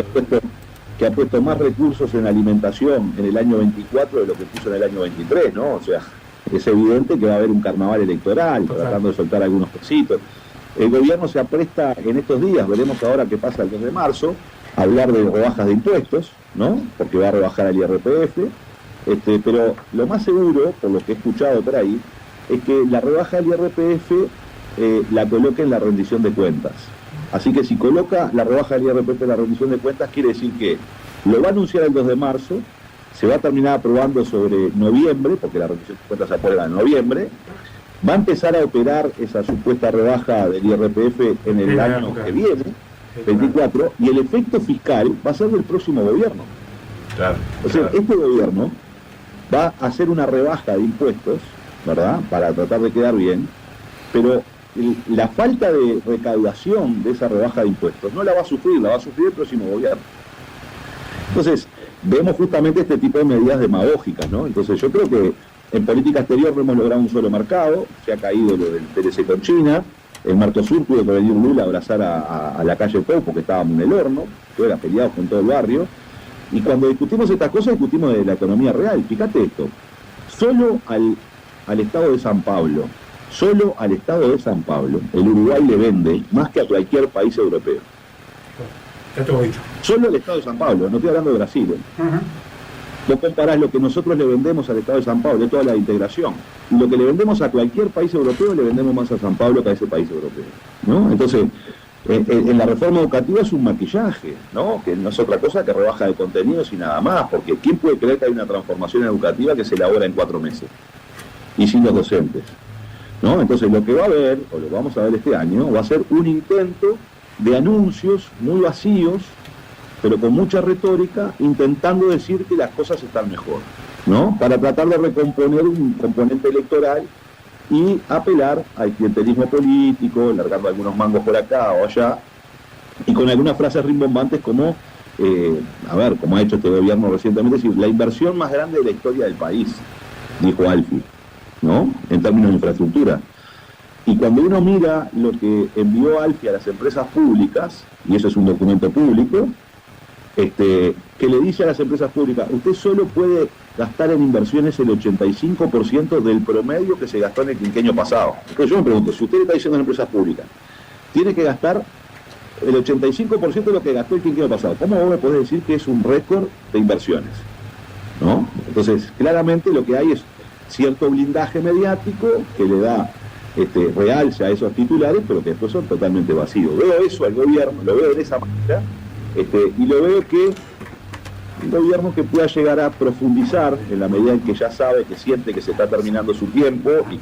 B: que ha puesto más recursos en alimentación en el año 24 de lo que puso en el año 23, ¿no? O sea, es evidente que va a haber un carnaval electoral, tratando de soltar algunos pesitos. El gobierno se apresta en estos días, veremos ahora qué pasa el 2 de marzo, a hablar de rebajas de impuestos, ¿no? Porque va a rebajar el IRPF, pero lo más seguro, por lo que he escuchado por ahí, es que la rebaja del IRPF la coloque en la rendición de cuentas. Así que si coloca la rebaja del IRPF en la rendición de cuentas, quiere decir que lo va a anunciar el 2 de marzo, se va a terminar aprobando sobre noviembre, porque la rendición de cuentas se aprueba en noviembre, va a empezar a operar esa supuesta rebaja del IRPF en el año que viene, 24, y el efecto fiscal va a ser del próximo gobierno.
A: Claro,
B: O sea, este gobierno va a hacer una rebaja de impuestos, ¿verdad?, para tratar de quedar bien, pero la falta de recaudación de esa rebaja de impuestos no la va a sufrir, la va a sufrir el próximo gobierno. Entonces, vemos justamente este tipo de medidas demagógicas, ¿no? Entonces, yo creo que en política exterior no hemos logrado un solo mercado, se ha caído lo del TLC con China, el Mercosur tuvo que venir Lula a abrazar a la calle Pou porque estábamos en el horno, fuera peleados con todo el barrio, y cuando discutimos estas cosas discutimos de la economía real. Fíjate esto, solo al Estado de San Pablo, el Uruguay le vende más que a cualquier país europeo.
D: Ya te lo he dicho.
B: Solo el Estado de San Pablo, no estoy hablando de Brasil. Vos comparás lo que nosotros le vendemos al Estado de San Pablo, de toda la integración, y lo que le vendemos a cualquier país europeo, le vendemos más a San Pablo que a ese país europeo, ¿no? Entonces, en la reforma educativa es un maquillaje, ¿no? Que no es otra cosa que rebaja de contenidos y nada más, porque ¿quién puede creer que hay una transformación educativa que se elabora en 4 meses? Y sin los docentes, ¿no? Entonces, lo que va a haber, o lo vamos a ver este año, va a ser un intento de anuncios muy vacíos, pero con mucha retórica, intentando decir que las cosas están mejor, ¿no? Para tratar de recomponer un componente electoral y apelar al clientelismo político, largando algunos mangos por acá o allá, y con algunas frases rimbombantes como, como ha hecho este gobierno recientemente, decir, la inversión más grande de la historia del país, dijo Alfie, ¿no? En términos de infraestructura. Y cuando uno mira lo que envió Alfie a las empresas públicas, y eso es un documento público, que le dice a las empresas públicas, usted solo puede gastar en inversiones el 85% del promedio que se gastó en el quinquenio pasado. Entonces yo me pregunto, si usted le está diciendo a las empresas públicas, tiene que gastar el 85% de lo que gastó el quinquenio pasado, ¿cómo vos me podés decir que es un récord de inversiones? ¿No? Entonces, claramente lo que hay es cierto blindaje mediático que le da realce a esos titulares, pero que después son totalmente vacíos. Veo eso al gobierno, lo veo de esa manera, y lo veo que un gobierno que pueda llegar a profundizar en la medida en que ya sabe, que siente que se está terminando su tiempo y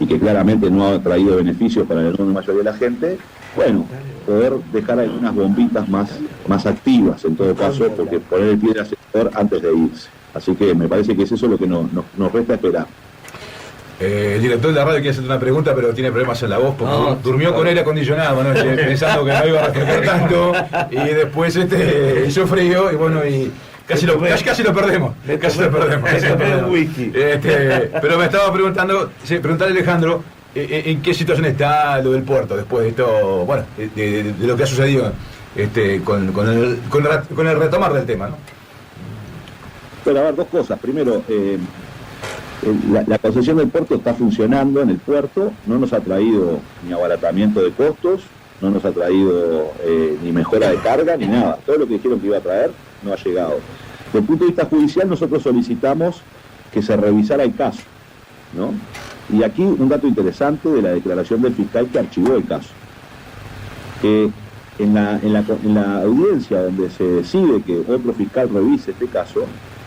B: que claramente no ha traído beneficios para la enorme mayoría de la gente, bueno, poder dejar algunas bombitas más activas en todo caso, porque poner el pie en el acelerador antes de irse. Así que me parece que es eso lo que nos resta esperar.
A: El director de la radio quiere hacerte una pregunta, pero tiene problemas en la voz porque durmió con aire acondicionado anoche, pensando que no iba a refrescar tanto, y después hizo frío y bueno, y casi lo perdemos. Pero me estaba preguntando, preguntarle a Alejandro en qué situación está lo del puerto después de esto, bueno, de lo que ha sucedido con el retomar del tema, ¿no?
B: Pero a ver, dos cosas. Primero, la concesión del puerto está funcionando en el puerto, no nos ha traído ni abaratamiento de costos, no nos ha traído ni mejora de carga, ni nada. Todo lo que dijeron que iba a traer no ha llegado. Desde el punto de vista judicial, nosotros solicitamos que se revisara el caso, ¿no? Y aquí un dato interesante de la declaración del fiscal que archivó el caso. En la audiencia donde se decide que otro fiscal revise este caso,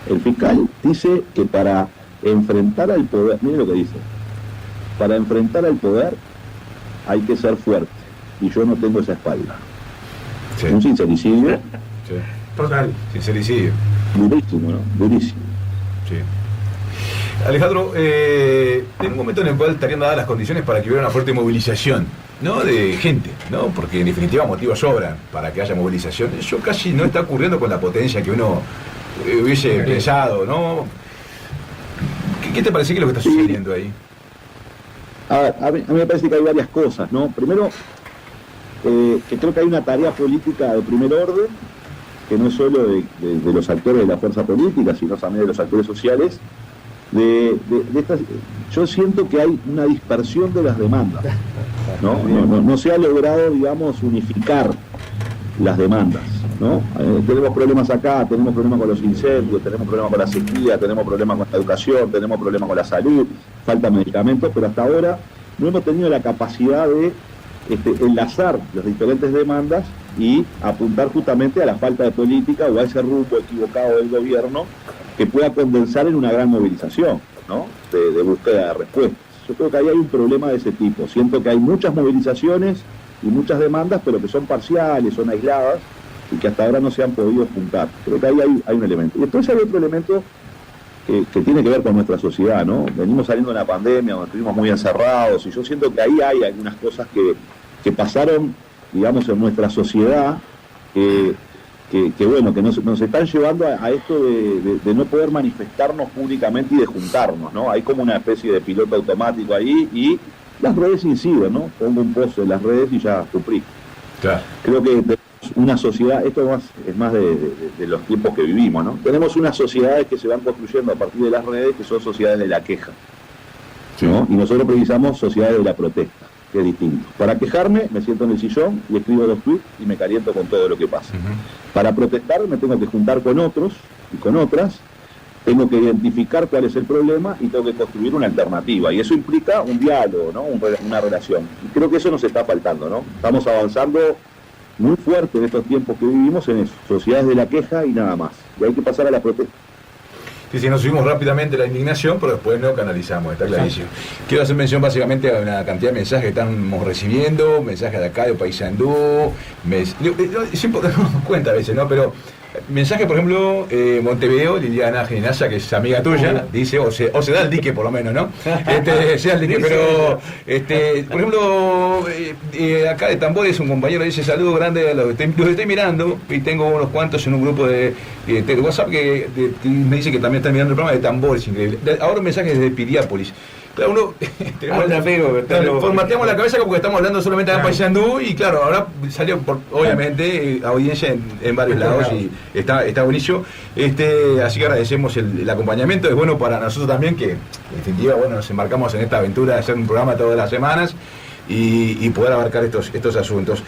B: el fiscal dice que para enfrentar al poder, miren lo que dice, para enfrentar al poder hay que ser fuerte, y yo no tengo esa espalda. Sí. Un sincericidio.
A: Sí. Total. Sincericidio.
B: Durísimo, ¿no? Durísimo.
A: Sí. Alejandro, en un momento en el cual estarían dadas las condiciones para que hubiera una fuerte movilización, ¿no? De gente, ¿no? Porque en definitiva motivos sobran para que haya movilización. Eso casi no está ocurriendo con la potencia que uno hubiese pensado, ¿no? ¿Qué te parece que es lo que está sucediendo ahí?
B: A mí me parece que hay varias cosas, ¿no? Primero, que creo que hay una tarea política de primer orden, que no es solo de los actores de la fuerza política, sino también de los actores sociales. Yo siento que hay una dispersión de las demandas, ¿no? No se ha logrado, digamos, unificar las demandas, ¿no? Tenemos problemas acá, tenemos problemas con los incendios, tenemos problemas con la sequía, tenemos problemas con la educación, tenemos problemas con la salud, falta medicamentos, pero hasta ahora no hemos tenido la capacidad de enlazar las diferentes demandas y apuntar justamente a la falta de política o a ese rumbo equivocado del gobierno que pueda condensar en una gran movilización, ¿no? De búsqueda de respuestas. Yo creo que ahí hay un problema de ese tipo. Siento que hay muchas movilizaciones y muchas demandas, pero que son parciales, son aisladas y que hasta ahora no se han podido juntar. Creo que ahí hay un elemento. Y después hay otro elemento que tiene que ver con nuestra sociedad, ¿no? Venimos saliendo de una pandemia donde estuvimos muy encerrados y yo siento que ahí hay algunas cosas que pasaron, digamos, en nuestra sociedad que bueno, que nos están llevando a esto de no poder manifestarnos públicamente y de juntarnos, ¿no? Hay como una especie de piloto automático ahí y las redes inciden, ¿no? Pongo un post en las redes y ya cumplí.
A: Claro.
B: Creo que tenemos una sociedad, esto es más de los tiempos que vivimos, ¿no? Tenemos unas sociedades que se van construyendo a partir de las redes que son sociedades de la queja, ¿no? Y nosotros precisamos sociedades de la protesta, que es distinto. Para quejarme, me siento en el sillón y escribo 2 tweets y me caliento con todo lo que pasa. Para protestar, me tengo que juntar con otros y con otras, tengo que identificar cuál es el problema y tengo que construir una alternativa. Y eso implica un diálogo, ¿no? Una relación. Y creo que eso nos está faltando, ¿no? Estamos avanzando muy fuerte en estos tiempos que vivimos en eso, sociedades de la queja y nada más. Y hay que pasar a la protesta.
A: Sí, nos subimos rápidamente la indignación, pero después no canalizamos, está clarísimo. Quiero hacer mención básicamente a una cantidad de mensajes que estamos recibiendo, mensajes de acá, de Paysandú, siempre nos damos cuenta a veces, ¿no? Pero mensaje, por ejemplo, Montevideo, Liliana Genasa, que es amiga tuya, dice, o se da el dique por lo menos, ¿no? Sea el dique, pero, por ejemplo, acá de Tambores, un compañero dice, saludo grande a los que estoy mirando, y tengo unos cuantos en un grupo de WhatsApp que me dice que también están mirando el programa de Tambores, increíble. Ahora un mensaje desde Piriápolis. Claro, uno formateamos la cabeza como que estamos hablando solamente de Paysandú y claro, ahora salió obviamente audiencia en varios lados y está buenísimo. Así que agradecemos el acompañamiento, es bueno para nosotros también que en definitiva nos embarcamos en esta aventura de hacer un programa todas las semanas y poder abarcar estos asuntos.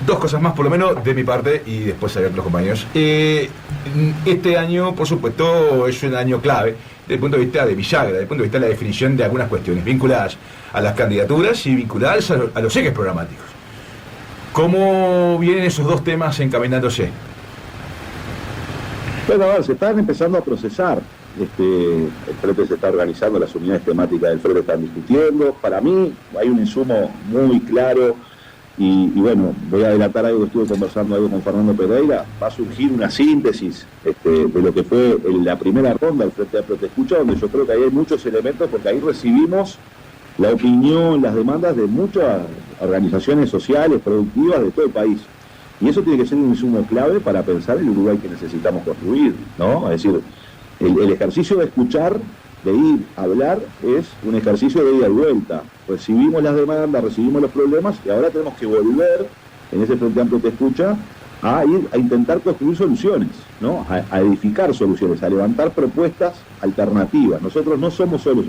A: 2 cosas más por lo menos de mi parte y después a ver los compañeros. Este año, por supuesto, es un año clave desde el punto de vista de bisagra, desde el punto de vista de la definición de algunas cuestiones vinculadas a las candidaturas y vinculadas a los ejes programáticos. ¿Cómo vienen esos 2 temas encaminándose?
B: Bueno, a ver, se están empezando a procesar. El Frente se está organizando, las unidades temáticas del Frente están discutiendo. Para mí hay un insumo muy claro. Y bueno, voy a adelantar algo que estuve conversando con Fernando Pereira, va a surgir una síntesis de lo que fue la primera ronda del Frente Amplio Te Escucha, donde yo creo que ahí hay muchos elementos, porque ahí recibimos la opinión, las demandas de muchas organizaciones sociales, productivas de todo el país. Y eso tiene que ser un insumo clave para pensar el Uruguay que necesitamos construir, ¿no? Es decir, el ejercicio de escuchar, de ir a hablar, es un ejercicio de ida y vuelta. Recibimos las demandas, recibimos los problemas y ahora tenemos que volver, en ese Frente Amplio Te Escucha, a ir a intentar construir soluciones, ¿no? A edificar soluciones, a levantar propuestas alternativas. Nosotros no somos solo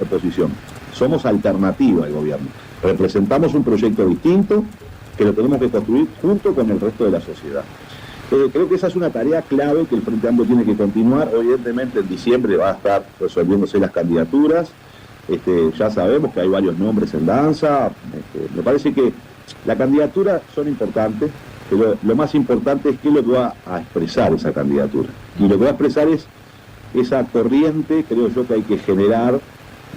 B: oposición, somos alternativa al gobierno. Representamos un proyecto distinto que lo tenemos que construir junto con el resto de la sociedad. Creo que esa es una tarea clave que el Frente Amplio tiene que continuar. Evidentemente en diciembre va a estar resolviéndose las candidaturas. Ya sabemos que hay varios nombres en danza. Me parece que las candidaturas son importantes, pero lo más importante es qué es lo que va a expresar esa candidatura. Y lo que va a expresar es esa corriente, creo yo, que hay que generar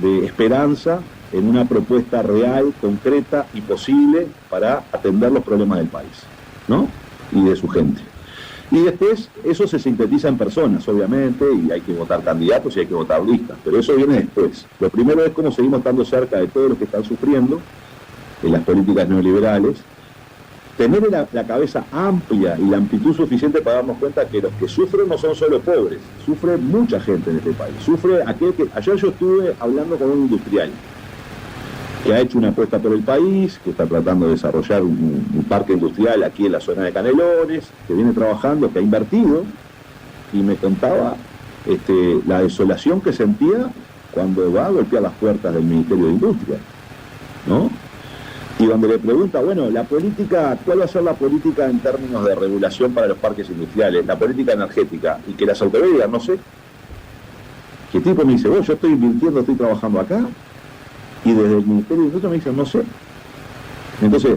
B: de esperanza en una propuesta real, concreta y posible para atender los problemas del país, ¿no? Y de su gente. Y después eso se sintetiza en personas, obviamente, y hay que votar candidatos y hay que votar listas, pero eso viene después. Lo primero es cómo seguimos estando cerca de todos los que están sufriendo en las políticas neoliberales, tener la cabeza amplia y la amplitud suficiente para darnos cuenta que los que sufren no son solo pobres, sufre mucha gente en este país, sufre aquel que... Ayer yo estuve hablando con un industrial que ha hecho una apuesta por el país, que está tratando de desarrollar un parque industrial aquí en la zona de Canelones, que viene trabajando, que ha invertido, y me contaba la desolación que sentía cuando va a golpear las puertas del Ministerio de Industria, ¿no? Y donde le pregunta, bueno, la política, ¿cuál va a ser la política en términos de regulación para los parques industriales, la política energética? Y que las autoridades digan, no sé. Que el tipo me dice, yo estoy invirtiendo, estoy trabajando acá, y desde el Ministerio de Industria me dicen, no sé. Entonces,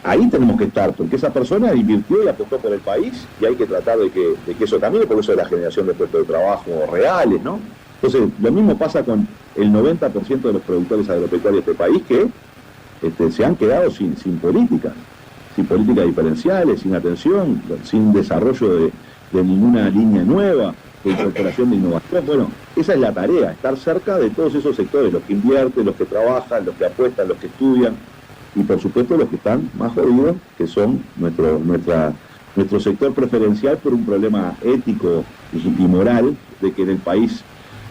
B: ahí tenemos que estar, porque esa persona invirtió y apostó por el país y hay que tratar de que eso camine, porque eso es la generación de puestos de trabajo reales, ¿no? Entonces, lo mismo pasa con el 90% de los productores agropecuarios de este país que se han quedado sin políticas diferenciales, sin atención, sin desarrollo de ninguna línea nueva, de incorporación de innovación. Bueno, esa es la tarea, estar cerca de todos esos sectores, los que invierten, los que trabajan, los que apuestan, los que estudian, y por supuesto los que están más jodidos, que son nuestro sector preferencial por un problema ético y moral de que en el país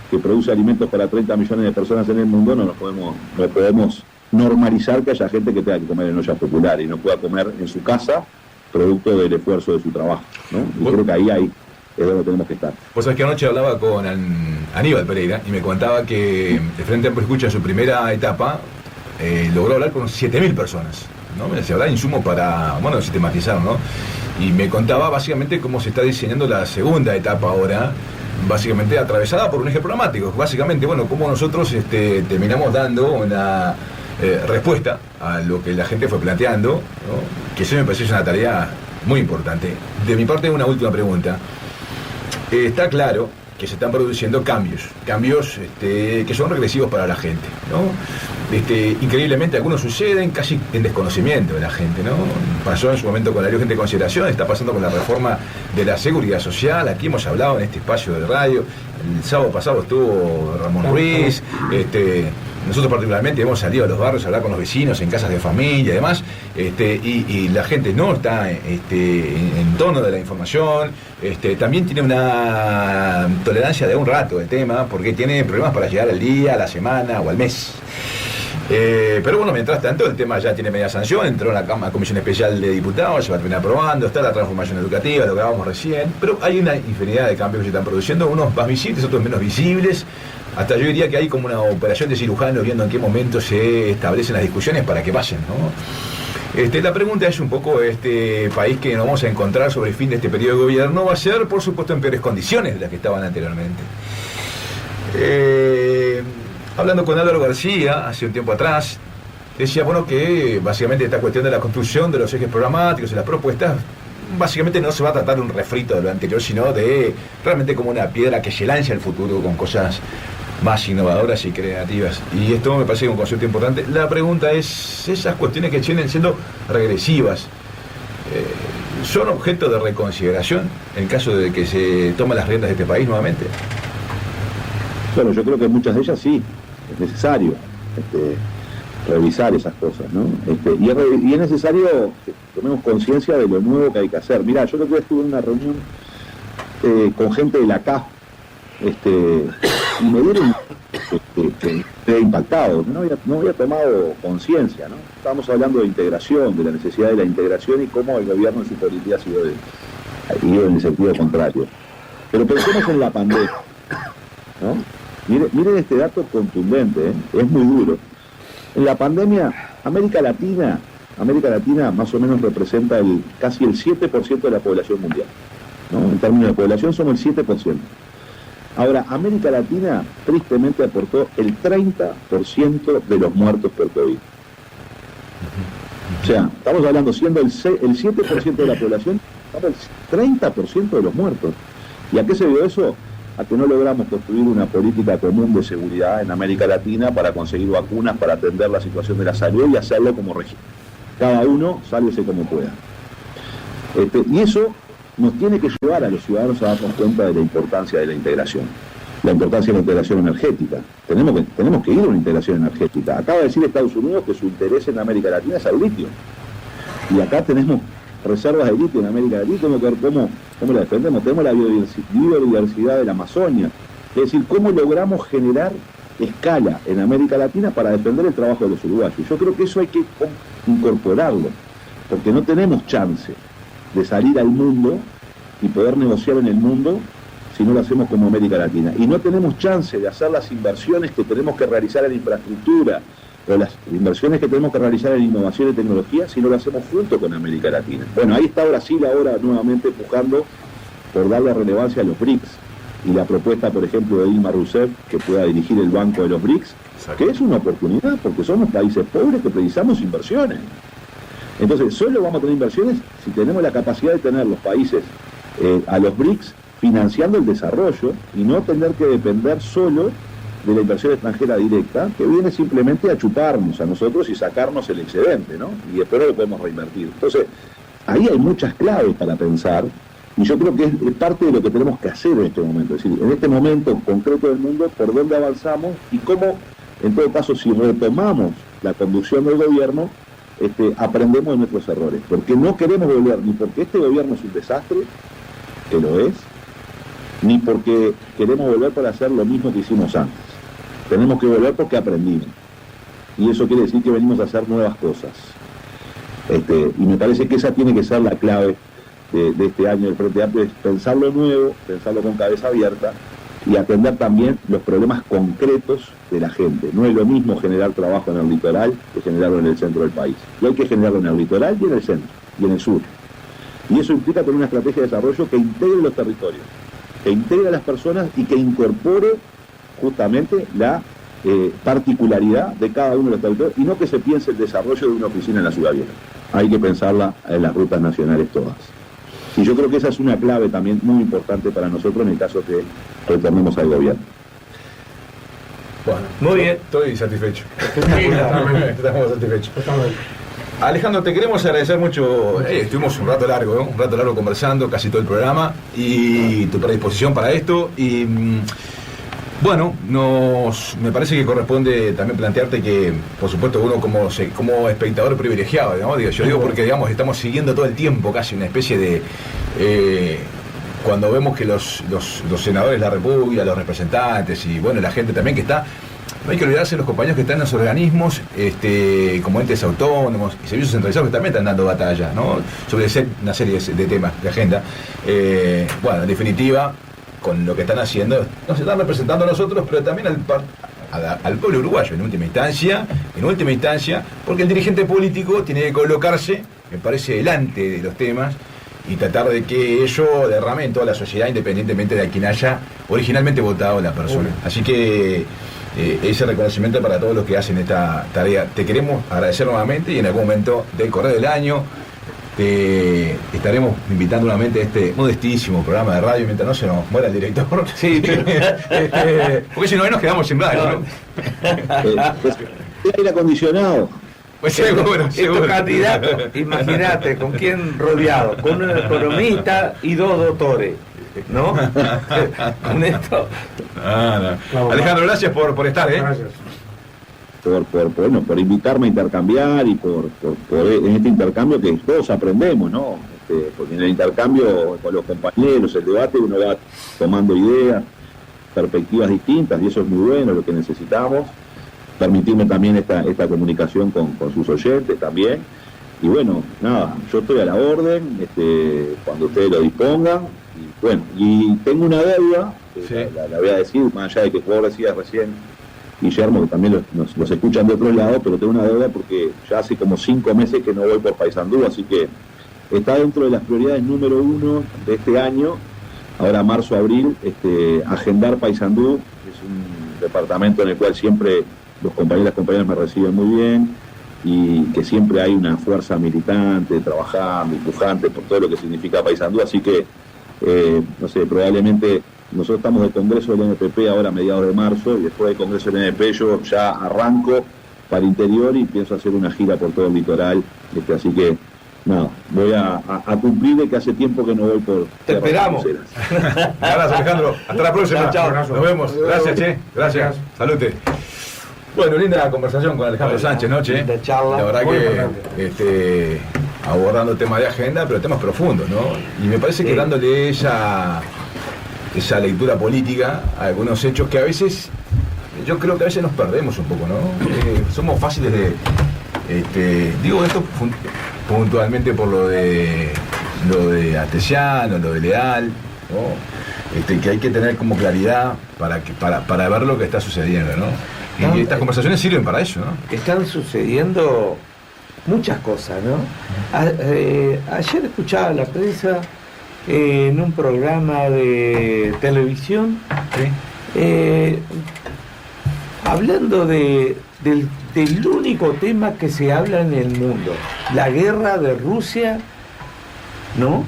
B: que produce alimentos para 30 millones de personas en el mundo no podemos normalizar que haya gente que tenga que comer en ollas populares y no pueda comer en su casa producto del esfuerzo de su trabajo, ¿no? Y creo que ahí es donde tenemos que estar.
A: Vos sabés que anoche hablaba con Aníbal Pereira y me contaba que el Frente Amplio Escucha en su primera etapa logró hablar con 7.000 personas, ¿no? Se hablaba de insumos para, sistematizar, ¿no? Y me contaba básicamente cómo se está diseñando la segunda etapa ahora, básicamente atravesada por un eje programático. Básicamente, cómo nosotros terminamos dando una respuesta a lo que la gente fue planteando, ¿no? Que eso me parece una tarea muy importante. De mi parte, una última pregunta. Está claro que se están produciendo cambios que son regresivos para la gente, ¿no? Increíblemente algunos suceden casi en desconocimiento de la gente, ¿no? Pasó en su momento con la ley de consideración, está pasando con la reforma de la seguridad social. Aquí hemos hablado en este espacio de radio, el sábado pasado estuvo Ramón Ruiz, nosotros particularmente hemos salido a los barrios a hablar con los vecinos en casas de familia y demás, y la gente no está en tono de la información, también tiene una tolerancia de un rato el tema, porque tiene problemas para llegar al día, a la semana o al mes. Pero mientras tanto el tema ya tiene media sanción, entró en la Comisión Especial de Diputados, se va a terminar aprobando, está la transformación educativa, lo que hablábamos recién, pero hay una infinidad de cambios que se están produciendo, unos más visibles, otros menos visibles. Hasta yo diría que hay como una operación de cirujano viendo en qué momento se establecen las discusiones para que pasen, ¿no? La pregunta es un poco, este país que nos vamos a encontrar sobre el fin de este periodo de gobierno va a ser, por supuesto, en peores condiciones de las que estaban anteriormente. Hablando con Álvaro García hace un tiempo atrás, decía, que básicamente esta cuestión de la construcción de los ejes programáticos y las propuestas, básicamente no se va a tratar de un refrito de lo anterior, sino de realmente como una piedra que se lanza al futuro con cosas más innovadoras y creativas. Y esto me parece un concepto importante. La pregunta es, esas cuestiones que vienen siendo regresivas, ¿son objeto de reconsideración en caso de que se tomen las riendas de este país nuevamente?
B: Bueno, yo creo que muchas de ellas sí, es necesario revisar esas cosas, ¿no? Y es necesario que tomemos conciencia de lo nuevo que hay que hacer. Mirá, yo estuve en una reunión con gente de la CAF, y me dieron que impactado, no había tomado conciencia, ¿no? Estábamos hablando de integración, de la necesidad de la integración y cómo el gobierno en su política ha ido en el sentido contrario. Pero pensemos en la pandemia, ¿no? Miren este dato contundente, es muy duro. En la pandemia, América Latina más o menos representa casi el 7% de la población mundial, ¿no? En términos de población somos el 7%. Ahora, América Latina tristemente aportó el 30% de los muertos por COVID. O sea, estamos hablando, siendo el 7% de la población, el 30% de los muertos. ¿Y a qué se dio eso? A que no logramos construir una política común de seguridad en América Latina para conseguir vacunas, para atender la situación de la salud y hacerlo como región. Cada uno sálvese como pueda. Y eso nos tiene que llevar a los ciudadanos a darnos cuenta de la importancia de la integración. La importancia de la integración energética. Tenemos que ir a una integración energética. Acaba de decir Estados Unidos que su interés en América Latina es el litio. Y acá tenemos reservas de litio en América Latina, tenemos que ver cómo la defendemos. Tenemos la biodiversidad de la Amazonia. Es decir, cómo logramos generar escala en América Latina para defender el trabajo de los uruguayos. Yo creo que eso hay que incorporarlo, porque no tenemos chance de salir al mundo y poder negociar en el mundo si no lo hacemos como América Latina. Y no tenemos chance de hacer las inversiones que tenemos que realizar en infraestructura o las inversiones que tenemos que realizar en innovación y tecnología si no lo hacemos junto con América Latina. Bueno, ahí está Brasil ahora nuevamente empujando por darle relevancia a los BRICS y la propuesta, por ejemplo, de Dilma Rousseff que pueda dirigir el Banco de los BRICS, que es una oportunidad porque somos países pobres que precisamos inversiones. Entonces, solo vamos a tener inversiones si tenemos la capacidad de tener los países, a los BRICS, financiando el desarrollo y no tener que depender solo de la inversión extranjera directa, que viene simplemente a chuparnos a nosotros y sacarnos el excedente, ¿no? Y después lo podemos reinvertir. Entonces, ahí hay muchas claves para pensar, y yo creo que es parte de lo que tenemos que hacer en este momento. Es decir, en este momento concreto del mundo, por dónde avanzamos y cómo, en todo caso, si retomamos la conducción del gobierno, aprendemos de nuestros errores. Porque no queremos volver, ni porque este gobierno es un desastre, que lo es, ni porque queremos volver para hacer lo mismo que hicimos antes. Tenemos que volver porque aprendimos. Y eso quiere decir que venimos a hacer nuevas cosas. Y me parece que esa tiene que ser la clave de este año del Frente Amplio, es pensarlo nuevo, pensarlo con cabeza abierta y atender también los problemas concretos de la gente. No es lo mismo generar trabajo en el litoral que generarlo en el centro del país. Y hay que generarlo en el litoral y en el centro, y en el sur. Y eso implica tener una estrategia de desarrollo que integre los territorios, que integre a las personas y que incorpore justamente la particularidad de cada uno de los territorios, y no que se piense el desarrollo de una oficina en la ciudad vieja. Hay que pensarla en las rutas nacionales todas. Y yo creo que esa es una clave también muy importante para nosotros en el caso que retornemos al gobierno.
A: Bueno,
E: Muy bien.
A: Estoy satisfecho.
D: Sí, totalmente.
A: Estamos satisfechos.
D: Totalmente.
A: Alejandro, te queremos agradecer mucho. Estuvimos un rato largo conversando, casi todo el programa, y tu predisposición para esto. Y bueno, me parece que corresponde también plantearte que, por supuesto, uno como espectador privilegiado, ¿no? Yo digo porque, digamos, estamos siguiendo todo el tiempo casi una especie de... cuando vemos que los senadores de la República, los representantes y, bueno, la gente también que está... No hay que olvidarse de los compañeros que están en los organismos, como entes autónomos y servicios centralizados que también están dando batalla, ¿no? Sobre una serie de temas de agenda. Bueno, en definitiva, con lo que están haciendo, nos están representando a nosotros, pero también al pueblo uruguayo, en última instancia, porque el dirigente político tiene que colocarse, me parece, delante de los temas y tratar de que ello derrame en toda la sociedad, independientemente de a quien haya originalmente votado la persona. Así que ese reconocimiento para todos los que hacen esta tarea. Te queremos agradecer nuevamente y en algún momento del correo del año te estaremos invitando nuevamente a este modestísimo programa de radio mientras no se nos muera el director.
E: Sí,
A: porque si no, ahí nos quedamos sin radio, ¿no?
B: Aire acondicionado.
A: Pues seguro.
E: Estos candidatos, imagínate, ¿con quién rodeado? Con un economista y 2 doctores, ¿no? Con esto.
A: No. Alejandro, gracias por estar,
D: Gracias.
B: Por invitarme a intercambiar y por en este intercambio que todos aprendemos, ¿no? Porque en el intercambio con los compañeros, el debate, uno va tomando ideas, perspectivas distintas, y eso es muy bueno, lo que necesitamos. Permitirme también esta comunicación con sus oyentes también. Y bueno, nada, yo estoy a la orden, cuando ustedes lo dispongan. Y bueno, y tengo una deuda,
A: Sí.
B: la voy a decir, más allá de que vos decías recién, Guillermo, que también los escuchan de otro lado, pero tengo una deuda porque ya hace como 5 meses que no voy por Paysandú, así que está dentro de las prioridades número 1 de este año, ahora marzo, abril, agendar Paysandú. Es un departamento en el cual siempre los compañeros y compañeras me reciben muy bien, y que siempre hay una fuerza militante, trabajando, empujante por todo lo que significa Paysandú, así que, no sé, probablemente nosotros estamos de congreso del NPP ahora a mediados de marzo, y después del congreso del NPP yo ya arranco para interior y pienso hacer una gira por todo el litoral, así que nada, voy a cumplir de que hace tiempo que no voy por...
E: Te esperamos.
A: Gracias, Alejandro. Hasta la próxima.
E: Chao.
A: Nos vemos. Gracias, Che. Gracias. Salute. Bueno, linda conversación con Alejandro Sánchez, ¿no, Che?
E: Linda charla.
A: La verdad
D: Muy
A: que abordando temas de agenda, pero temas profundos, ¿no? Y me parece que dándole esa lectura política a algunos hechos que a veces, yo creo que a veces nos perdemos un poco, ¿no? Somos fáciles de... digo esto puntualmente por lo de Astesiano, lo de Leal, ¿no? Que hay que tener como claridad para ver lo que está sucediendo, ¿no? Y estas conversaciones sirven para eso, ¿no?
E: Están sucediendo muchas cosas, ¿no? Ayer escuchaba la prensa en un programa de televisión, hablando de del único tema que se habla en el mundo, la guerra de Rusia, ¿no?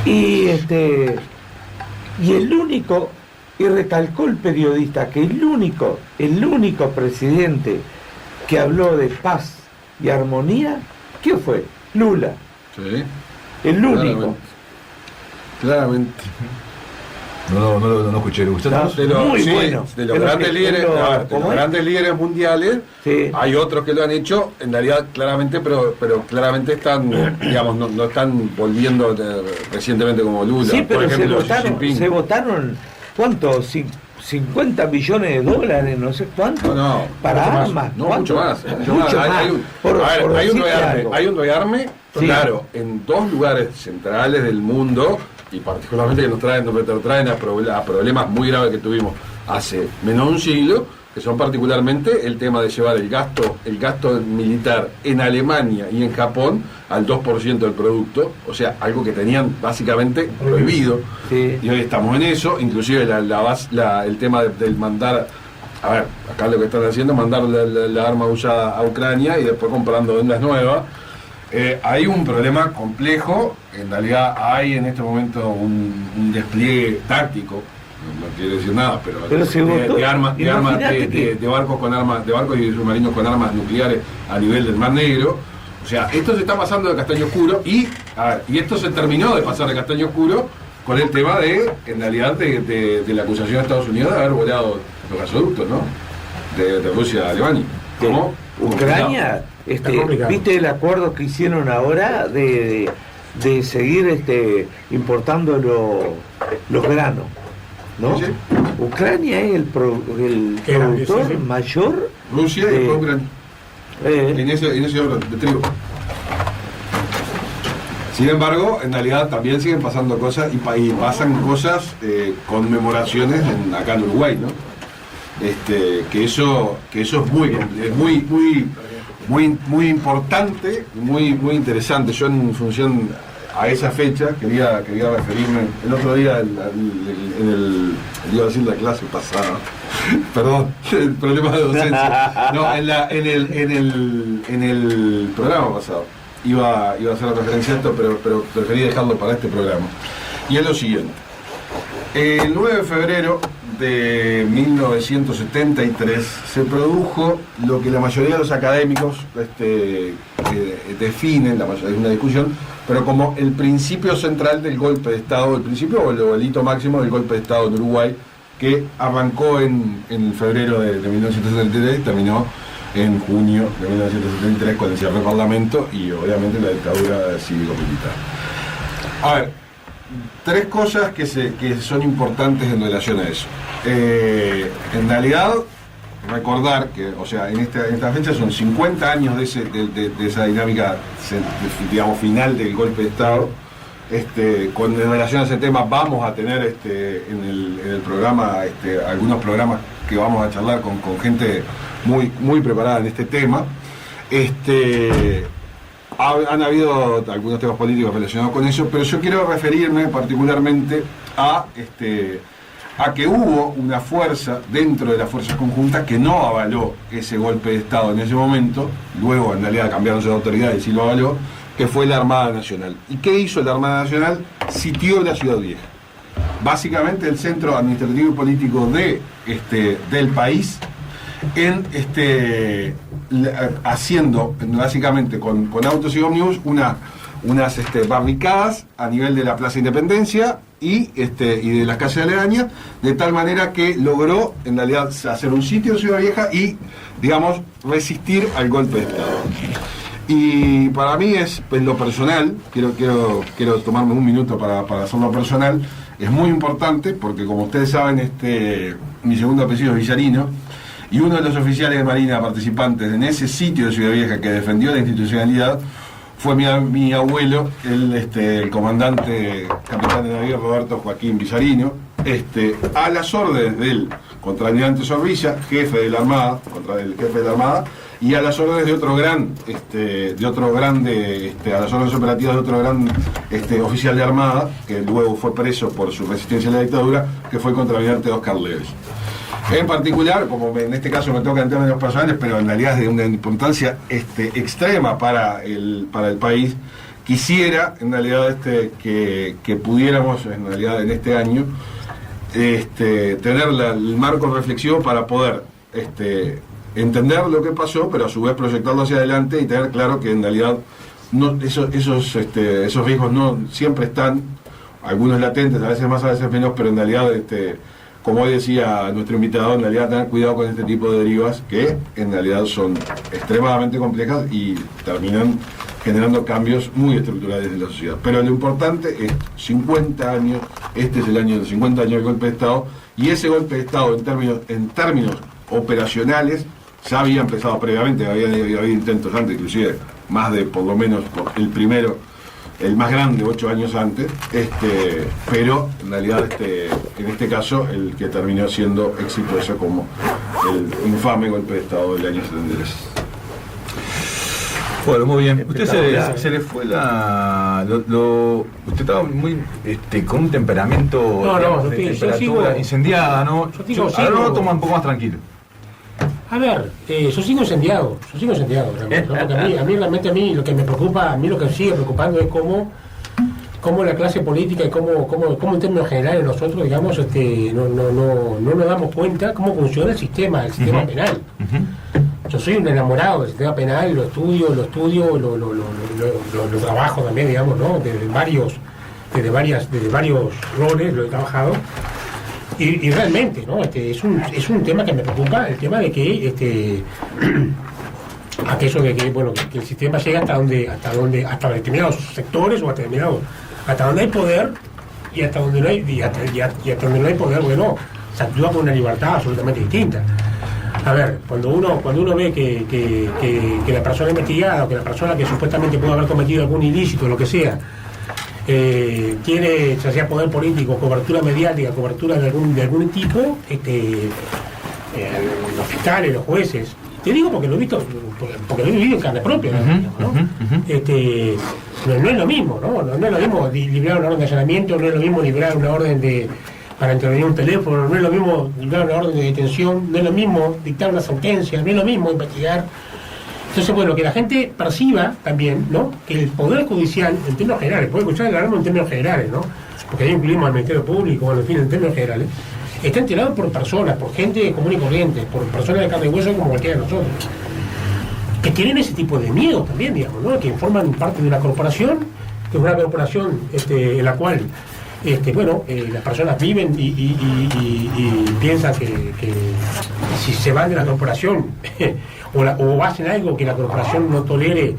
E: Y el único, y recalcó el periodista que el único presidente que habló de paz y armonía, ¿quién fue? Lula.
C: Sí.
E: El único.
C: Claramente.
A: No escuché, ¿le gustó?
E: Muy bueno.
C: De los grandes líderes, grandes líderes mundiales,
E: Sí.
C: hay otros que lo han hecho, en realidad claramente, pero claramente están, digamos, no están volviendo recientemente como Lula.
E: Sí, pero
C: por ejemplo, Xi
E: se
C: Jinping.
E: votaron, ¿cuánto? 50 millones de dólares, no sé cuánto,
C: No,
E: para
C: mucho más.
E: armas.
C: No,
E: ¿Cuánto?
C: mucho más.
E: Mucho más.
C: Hay un rearme,
E: Sí.
C: claro, en dos lugares centrales del mundo, y particularmente que nos traen a problemas muy graves que tuvimos hace menos de un siglo, que son particularmente el tema de llevar el gasto militar en Alemania y en Japón al 2% del producto, o sea, algo que tenían básicamente prohibido.
E: Sí.
C: Y hoy estamos en eso, inclusive el tema del mandar, a ver, acá lo que están haciendo es mandar la arma usada a Ucrania y después comprando vendas nuevas. Hay un problema complejo, en realidad hay en este momento un despliegue táctico, no quiere decir nada, pero
E: se votó.
C: de armas,
E: Imagínate
C: de barcos con armas, de barcos y submarinos con armas nucleares a nivel del Mar Negro. O sea, esto se está pasando de castaño oscuro y esto se terminó de pasar de castaño oscuro con el tema en realidad de la acusación de Estados Unidos de haber volado los gasoductos, ¿no? De Rusia a Alemania. ¿Cómo?
E: Ucrania, ¿viste el acuerdo que hicieron ahora de seguir importando los granos? ¿No?
C: Sí.
E: Ucrania es el productor
D: sí.
E: mayor.
C: Rusia y después Ucrania. En ese orden de trigo. Sin embargo, en realidad también siguen pasando cosas y pasan cosas, conmemoraciones acá en Uruguay, ¿no? Que eso es muy importante, muy interesante. Yo en función a esa fecha quería referirme el otro día iba a decir la clase pasada, perdón, el problema de docencia, no, en el programa pasado iba a hacer la referencia a esto, pero preferí dejarlo para este programa, y es lo siguiente. El 9 de febrero de 1973 se produjo lo que la mayoría de los académicos definen, es una discusión, pero como el principio central del golpe de Estado, el principio o el hito máximo del golpe de Estado en Uruguay, que arrancó en febrero de 1973 y terminó en junio de 1973 con el cierre del Parlamento y obviamente la dictadura cívico-militar. A ver, tres cosas que son importantes en relación a eso. En realidad, recordar que, o sea, en esta fecha son 50 años de esa dinámica, digamos, final del golpe de Estado. En relación a ese tema vamos a tener en el programa algunos programas que vamos a charlar con gente muy preparada en este tema. Han habido algunos temas políticos relacionados con eso, pero yo quiero referirme particularmente a que hubo una fuerza dentro de las fuerzas conjuntas que no avaló ese golpe de Estado en ese momento, luego en realidad cambiaron sus autoridades y sí lo avaló, que fue la Armada Nacional. ¿Y qué hizo la Armada Nacional? Sitió la Ciudad Vieja. Básicamente el centro administrativo y político del país, haciendo básicamente con autos y ómnibus unas barricadas a nivel de la Plaza Independencia y de las calles aledañas, de tal manera que logró en realidad hacer un sitio de Ciudad Vieja y, digamos, resistir al golpe de Estado. Y para mí en lo personal, quiero tomarme un minuto para hacerlo personal, es muy importante porque, como ustedes saben, mi segundo apellido es Villarino, y uno de los oficiales de Marina participantes en ese sitio de Ciudad Vieja que defendió la institucionalidad fue mi abuelo, el comandante capitán de navío Roberto Joaquín Villarino, a las órdenes del contraalmirante Zorrilla, jefe de la Armada, y a las órdenes de otro gran, a las órdenes operativas de otro gran oficial de Armada, que luego fue preso por su resistencia a la dictadura, que fue el contraalmirante Oscar Leves. En particular, como en este caso me toca en términos personales, pero en realidad es de una importancia extrema para el país, quisiera en realidad que pudiéramos en realidad en este año tener el marco reflexivo para poder entender lo que pasó, pero a su vez proyectarlo hacia adelante y tener claro que en realidad esos riesgos no siempre están, algunos latentes, a veces más, a veces menos, pero en realidad como hoy decía nuestro invitado, en realidad tener cuidado con este tipo de derivas que en realidad son extremadamente complejas y terminan generando cambios muy estructurales en la sociedad. Pero lo importante es 50 años, este es el año de 50 años del golpe de Estado, y ese golpe de Estado en términos operacionales ya había empezado previamente, había intentos antes, inclusive más de por lo menos el primero, el más grande, 8 años antes, pero en realidad en este caso el que terminó siendo exitoso como el infame golpe de Estado del año 73.
A: Bueno, muy bien. Usted se le fue usted estaba muy con un temperamento
D: yo sigo
A: incendiada, ¿no? Ahora lo toma un poco más tranquilo.
D: A ver, yo sigo incendiado realmente, ¿no? Porque a mí realmente lo que me preocupa, a mí lo que sigue preocupando es cómo la clase política y cómo en términos generales nosotros, digamos, no nos damos cuenta cómo funciona el sistema penal. Yo soy un enamorado del sistema penal, lo estudio, lo trabajo también, digamos, ¿no? Desde varios roles lo he trabajado. Y realmente, ¿no? Es un tema que me preocupa, el tema de que aquello de que el sistema llega hasta determinados sectores o hasta donde hay poder y hasta donde no hay hasta donde no hay poder, bueno, se actúa con una libertad absolutamente distinta. A ver, cuando uno ve que la persona investigada o que la persona que supuestamente puede haber cometido algún ilícito, lo que sea, tiene, ya sea poder político, cobertura mediática, cobertura de algún tipo, los fiscales, los jueces, te digo porque lo he visto, porque lo he vivido en carne propia, ¿no? No es lo mismo, ¿no? No es lo mismo librar una orden de allanamiento, no es lo mismo librar una orden para intervenir un teléfono, no es lo mismo librar una orden de detención, no es lo mismo dictar una sentencia, no es lo mismo investigar. Entonces, bueno, que la gente perciba también, ¿no? Que el Poder Judicial, en términos generales, el Poder Judicial hablamos en términos generales, ¿no? Porque ahí incluimos al Ministerio Público, bueno, en fin, en términos generales, está integrado por personas, por gente común y corriente, por personas de carne y hueso como cualquiera de nosotros, que tienen ese tipo de miedo también, digamos, ¿no? Que forman parte de una corporación, que es una corporación en la cual las personas viven y piensan que si se van de la corporación o hacen algo que la corporación no tolere,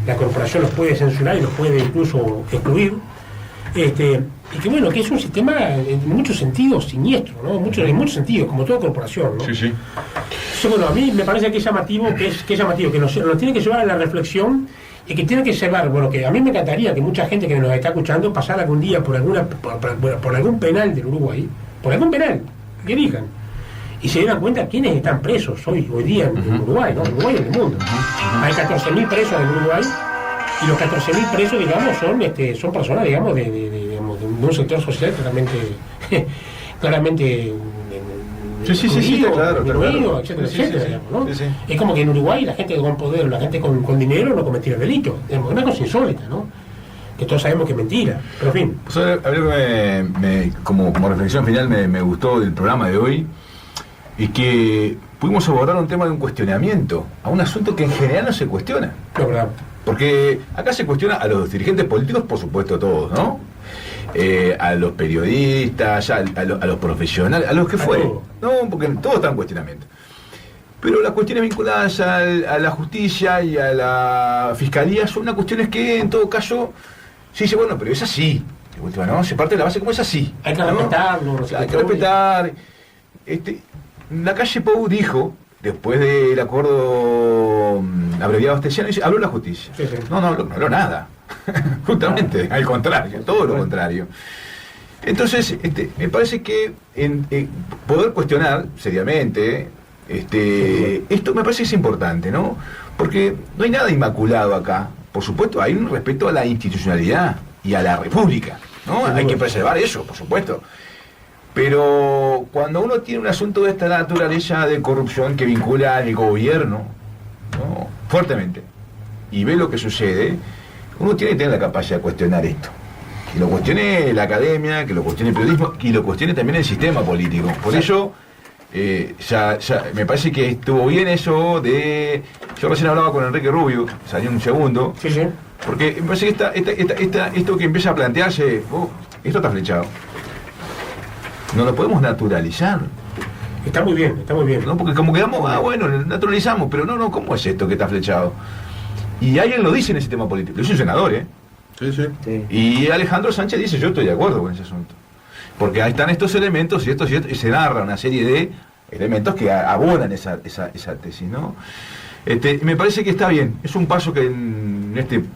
D: la corporación los puede censurar y los puede incluso excluir, y que es un sistema en muchos sentidos siniestro, ¿no? En muchos sentidos, como toda corporación, ¿no?
A: Sí.
D: Entonces, a mí me parece que es llamativo, que nos tiene que llevar a la reflexión. Y que tiene que llevar, que a mí me encantaría que mucha gente que nos está escuchando pasara algún día por algún penal del Uruguay, por algún penal, que digan, y se dieran cuenta quiénes están presos hoy día en Uruguay, ¿no? En Uruguay y en el mundo. Hay 14.000 presos en Uruguay, y los 14.000 presos, digamos, son personas, digamos, de un sector social claramente
A: claro.
D: etcétera, digamos, ¿no? Sí. Es como que en Uruguay la gente con poder, la gente con dinero no cometía delito. Es una cosa insólita, ¿no? Que todos sabemos que es mentira, pero en fin.
A: Pues a ver, como reflexión final me gustó del programa de hoy, y que pudimos abordar un tema de un cuestionamiento a un asunto que en general no se cuestiona.
D: La verdad.
A: Porque acá se cuestiona a los dirigentes políticos, por supuesto, todos, ¿no? A los periodistas, a los profesionales, a los que fuere, ¿no? Porque todo está en cuestionamiento. Pero las cuestiones vinculadas a la justicia y a la fiscalía son unas cuestiones que, en todo caso, se dice, bueno, pero es así. De última, ¿no? Se parte de la base como es así.
D: Hay que respetarlo.
A: Hay que respetar. Lacalle Pou dijo, después del acuerdo abreviado astesiano, habló la justicia.
D: Sí.
A: No habló nada. Justamente, al contrario, todo lo contrario. Entonces, me parece que poder cuestionar seriamente esto me parece que es importante, ¿no? Porque no hay nada inmaculado acá. Por supuesto, hay un respeto a la institucionalidad y a la república, ¿no? Hay que preservar eso, por supuesto. Pero cuando uno tiene un asunto de esta naturaleza de corrupción que vincula al gobierno, ¿no?, fuertemente, y ve lo que sucede, uno tiene que tener la capacidad de cuestionar esto. Que lo cuestione la academia, que lo cuestione el periodismo, y lo cuestione también el sistema político. Por eso, ya me parece que estuvo bien eso de... Yo recién hablaba con Enrique Rubio, salió un segundo,
D: Sí, sí.
A: porque me parece que esto que empieza a plantearse, esto está flechado. No lo podemos naturalizar,
D: Está muy bien, está muy bien.
A: ¿no? Porque como quedamos, bueno, naturalizamos, pero no, ¿cómo es esto que está flechado? Y alguien lo dice en el sistema político, es un senador, ¿eh?
C: Sí, sí.
E: Sí.
A: Y Alejandro Sánchez dice, yo estoy de acuerdo con ese asunto. Porque ahí están estos elementos y y se narra una serie de elementos que abonan esa tesis, ¿no? Me parece que está bien, es un paso que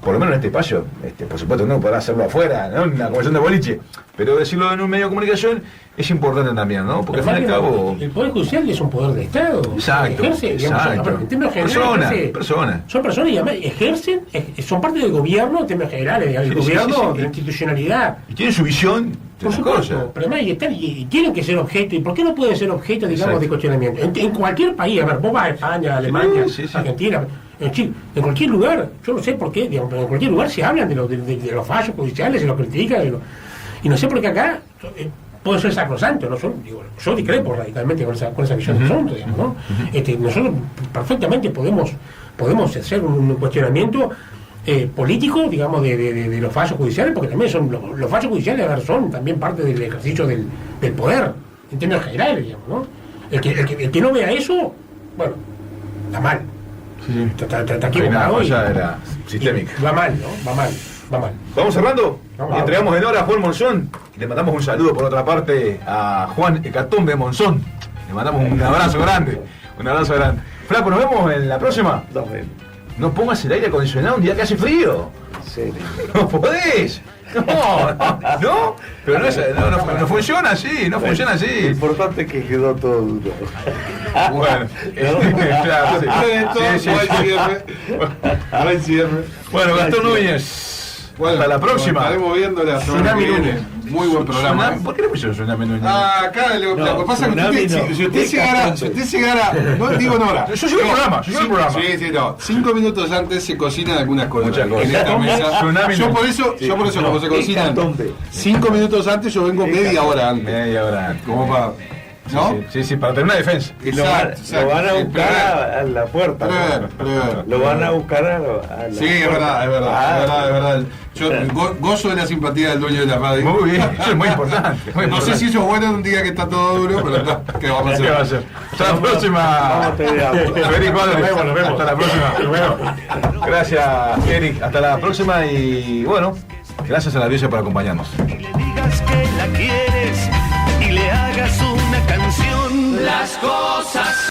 A: por lo menos en este espacio, por supuesto no podrá hacerlo afuera, ¿no?, en una conversación de boliche, pero decirlo en un medio de comunicación es importante también, ¿no? Porque al fin y al cabo...
D: El Poder Judicial es un poder de Estado.
A: Exacto,
D: Ejerce, digamos,
A: exacto.
D: en términos generales,
A: Personas.
D: son personas y además ejercen, son parte del gobierno en términos generales, digamos, el gobierno
A: sí.
D: de la institucionalidad.
A: Y tienen su visión de
D: Por
A: las
D: supuesto,
A: cosas.
D: pero además y tienen que ser objeto. ¿Y por qué no pueden ser objeto, digamos,
A: Exacto.
D: de cuestionamiento? En cualquier país, a ver, vos vas a España, Alemania,
A: Sí.
D: Argentina, en Chile, en cualquier lugar, yo no sé por qué, digamos, pero en cualquier lugar se hablan de los fallos judiciales, se los critican, y no sé por qué acá puede ser sacrosanto, ¿no? Yo discrepo radicalmente con esa visión del asunto, digamos, ¿no? Nosotros perfectamente podemos hacer un cuestionamiento político, digamos, de los fallos judiciales, porque también son los fallos judiciales, a ver, son también parte del ejercicio del poder, en términos generales, digamos, ¿no? El que no vea eso, bueno, está mal.
A: Sí.
D: Está
A: Hay una
D: equivocado.
A: cosa era sistémica.
D: Va mal, ¿no? Va mal.
A: ¿Vamos cerrando?
D: Vamos.
A: Entregamos en hora a Juan Monzón. Y le mandamos un saludo por otra parte a Juan Hecatombe Monzón. Le mandamos un abrazo grande. Un abrazo grande. Flaco, nos vemos en la próxima.
E: Nos vemos.
A: No pongas el aire acondicionado un día que hace frío.
E: En serio.
A: No podés. No. Pero no funciona así, no funciona
E: Lo
A: así.
E: importante es que quedó todo duro.
A: Bueno, claro, sí.
C: No hay cierre.
A: Bueno, Gastón Núñez.
C: Bueno,
A: hasta la próxima.
C: nos estaremos viendo la semana
D: Tsunami
C: que viene.
D: Núñez.
C: Muy buen programa.
A: Tsunami- ¿Por qué le pusieron Tsunami Núñez?
C: Acá lo que pasa es que
E: Tsunami
C: usted,
E: no.
C: si usted llegara, no digo en hora.
A: Yo sigo el programa, yo sigo el programa.
C: Sí, no. 5 minutos antes se cocinan algunas cosas.
A: Muchas cosas.
C: En esta mesa.
A: Tsunami
C: Yo
A: no.
C: por eso, como se cocinan
E: Hecatombe.
C: 5 minutos antes, yo vengo media hora antes.
A: Media hora.
C: Como para. ¿No?
A: Sí, para tener una defensa.
E: Y lo van a buscar a la puerta.
C: Prever.
E: Lo van a buscar a la...
C: Sí, es verdad. Yo gozo de la simpatía del dueño de la radio.
A: Muy bien, eso es muy importante.
C: No sé si eso es bueno en un día que está todo duro, pero ¿qué vamos a hacer?
A: ¿Qué va a hacer? Hasta la próxima.
E: Vamos a tener
A: Federico Álvarez.
D: Nos vemos.
A: Hasta la próxima. Gracias, Eric. Hasta la próxima y bueno, gracias a la audiencia por acompañarnos.
F: Y le digas que la quieres y le hagas una canción. Las cosas